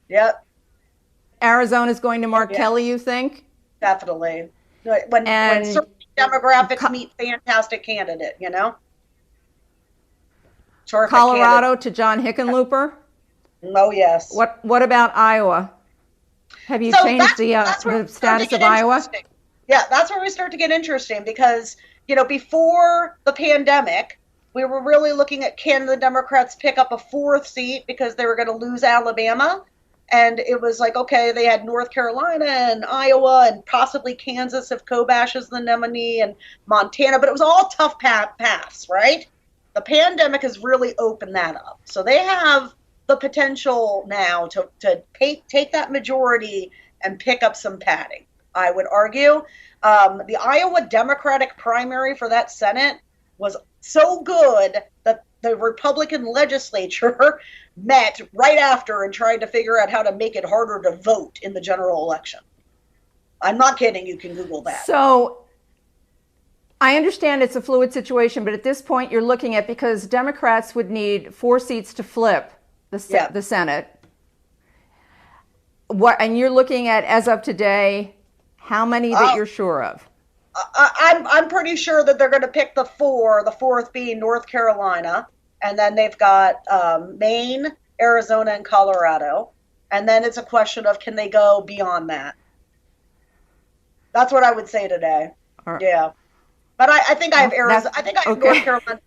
E: Yep.
A: Arizona's going to Mark Kelly, you think?
E: Definitely. When certain demographics meet fantastic candidate, Terrific
A: Colorado
E: candidate.
A: to John Hickenlooper?
E: Oh, yes.
A: What about Iowa? Have you changed the status of Iowa?
E: Yeah, that's where we start to get interesting because, before the pandemic, we were really looking at can the Democrats pick up a fourth seat because they were going to lose Alabama. And it was like, okay, they had North Carolina and Iowa and possibly Kansas if Kobach is the nominee and Montana, but it was all tough paths, right? The pandemic has really opened that up. So they have the potential now to take that majority and pick up some padding, I would argue. The Iowa Democratic primary for that Senate was so good that the Republican legislature met right after and tried to figure out how to make it harder to vote in the general election. I'm not kidding. You can Google that.
A: So I understand it's a fluid situation, but at this point you're looking at, because Democrats would need 4 seats to flip the Senate. And you're looking at, as of today, how many that you're sure of?
E: I'm pretty sure that they're going to pick the 4, the 4th being North Carolina, and then they've got Maine, Arizona, and Colorado. And then it's a question of, can they go beyond that? That's what I would say today. Right. Yeah. But I think I have Arizona. I think I have North Carolina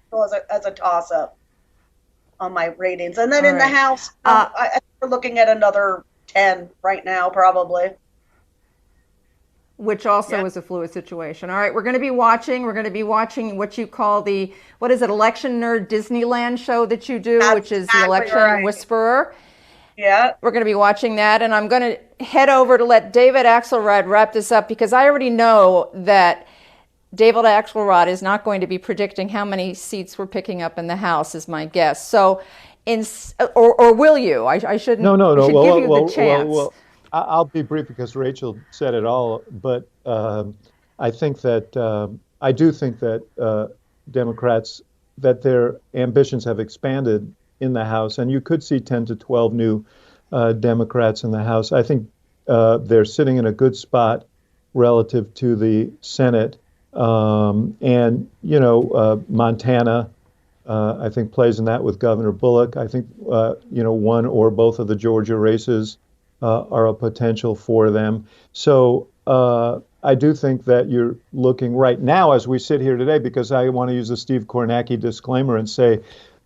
E: as a toss-up on my ratings. And then in the House, I think we're looking at another 10 right now, probably.
A: Which also is a fluid situation. All right, we're going to be watching what you call Election Nerd Disneyland show that you do, which is the Election Whisperer.
E: Yeah.
A: We're going to be watching that, and I'm going to head over to let David Axelrod wrap this up, because I already know that David Axelrod is not going to be predicting how many seats we're picking up in the House, is my guess. So, or will you? I shouldn't.
D: No.
A: I should give you the chance.
D: Well, I'll be brief because Rachel said it all. But I think that I do think that Democrats, that their ambitions have expanded in the House, and you could see 10 to 12 new Democrats in the House. I think they're sitting in a good spot relative to the Senate. And, Montana, I think, plays in that with Governor Bullock. I think, one or both of the Georgia races are a potential for them. So I do think that you're looking right now, as we sit here today, because I want to use the Steve Kornacki disclaimer and say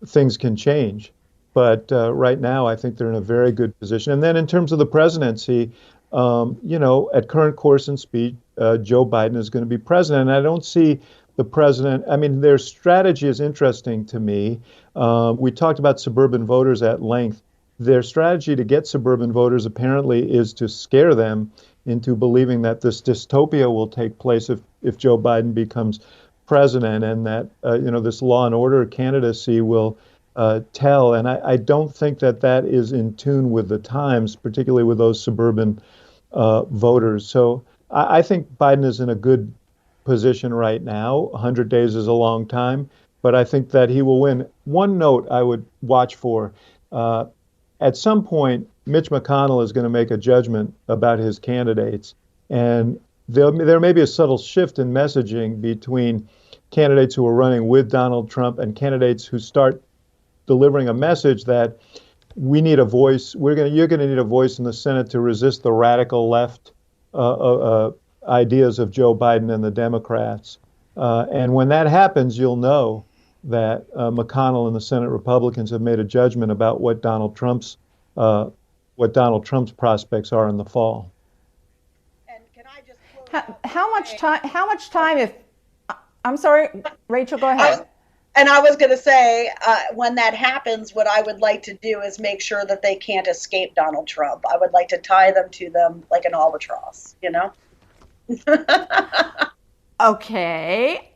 D: things can change. But right now, I think they're in a very good position. And then in terms of the presidency, at current course and speed, Joe Biden is going to be president. And I don't see the president. I mean, their strategy is interesting to me. We talked about suburban voters at length. Their strategy to get suburban voters apparently is to scare them into believing that this dystopia will take place if Joe Biden becomes president, and that this law and order candidacy will tell. And I don't think that is in tune with the times, particularly with those suburban voters. So I think Biden is in a good position right now. 100 days is a long time, but I think that he will win. One note I would watch for, at some point, Mitch McConnell is going to make a judgment about his candidates, and there may be a subtle shift in messaging between candidates who are running with Donald Trump and candidates who start delivering a message that we need a voice. You're going to need a voice in the Senate to resist the radical left ideas of Joe Biden and the Democrats. And when that happens, you'll know that McConnell and the Senate Republicans have made a judgment about what Donald Trump's prospects are in the fall.
E: And can I just
A: how much time if I'm sorry, Rachel, go ahead.
E: I was going to say, when that happens, what I would like to do is make sure that they can't escape Donald Trump. I would like to tie them to them like an albatross,
A: Okay.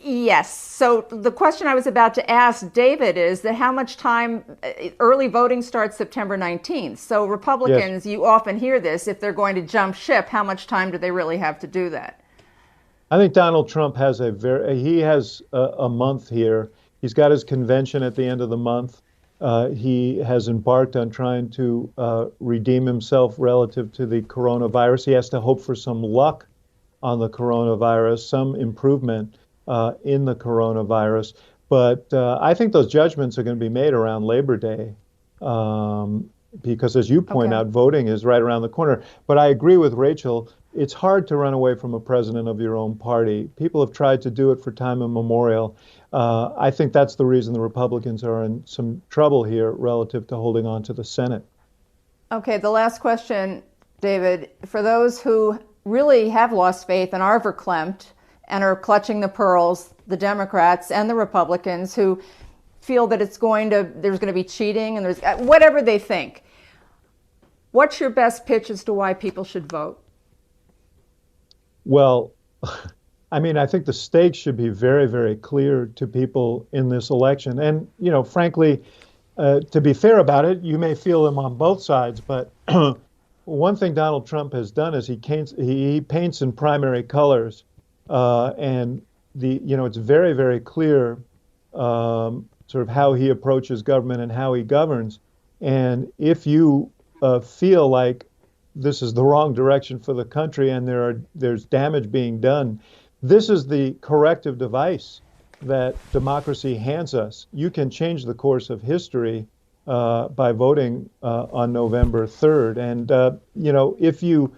A: Yes. So the question I was about to ask David is that how much time, early voting starts September 19th. So Republicans, You often hear this, if they're going to jump ship, how much time do they really have to do that?
D: I think Donald Trump has a month here. He's got his convention at the end of the month. He has embarked on trying to redeem himself relative to the coronavirus. He has to hope for some luck on the coronavirus, some improvement in the coronavirus. But I think those judgments are going to be made around Labor Day because, as you point out, voting is right around the corner. But I agree with Rachel. It's hard to run away from a president of your own party. People have tried to do it for time immemorial. I think that's the reason the Republicans are in some trouble here relative to holding on to the Senate.
A: Okay, the last question, David. For those who really have lost faith and are verklempt and are clutching the pearls, the Democrats and the Republicans, who feel that there's going to be cheating and there's whatever they think. What's your best pitch as to why people should vote?
D: Well, I mean, I think the stakes should be very, very clear to people in this election. And, frankly, to be fair about it, you may feel them on both sides, but one thing Donald Trump has done is he paints in primary colors, and it's very, very clear sort of how he approaches government and how he governs. And if you feel like this is the wrong direction for the country and there's damage being done, this is the corrective device that democracy hands us. You can change the course of history by voting on November 3rd. And if you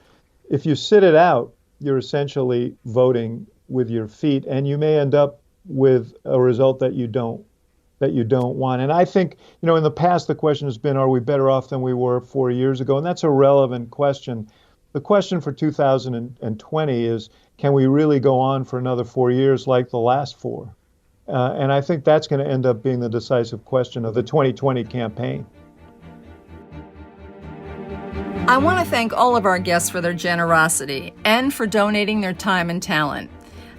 D: sit it out, you're essentially voting with your feet, and you may end up with a result that you don't want. And I think, in the past, the question has been, are we better off than we were 4 years ago? And that's a relevant question. The question for 2020 is, can we really go on for another 4 years like the last four? And I think that's going to end up being the decisive question of the 2020 campaign.
A: I want to thank all of our guests for their generosity and for donating their time and talent.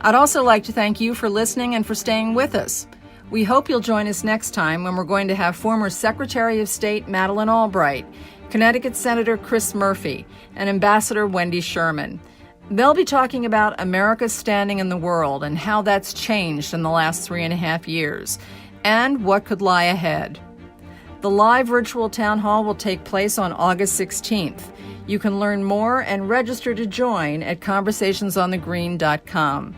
A: I'd also like to thank you for listening and for staying with us. We hope you'll join us next time when we're going to have former Secretary of State Madeleine Albright, Connecticut Senator Chris Murphy, and Ambassador Wendy Sherman. They'll be talking about America's standing in the world and how that's changed in the last 3.5 years, and what could lie ahead. The live virtual town hall will take place on August 16th. You can learn more and register to join at conversationsonthegreen.com.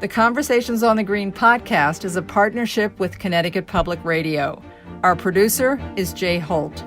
A: The Conversations on the Green podcast is a partnership with Connecticut Public Radio. Our producer is Jay Holt.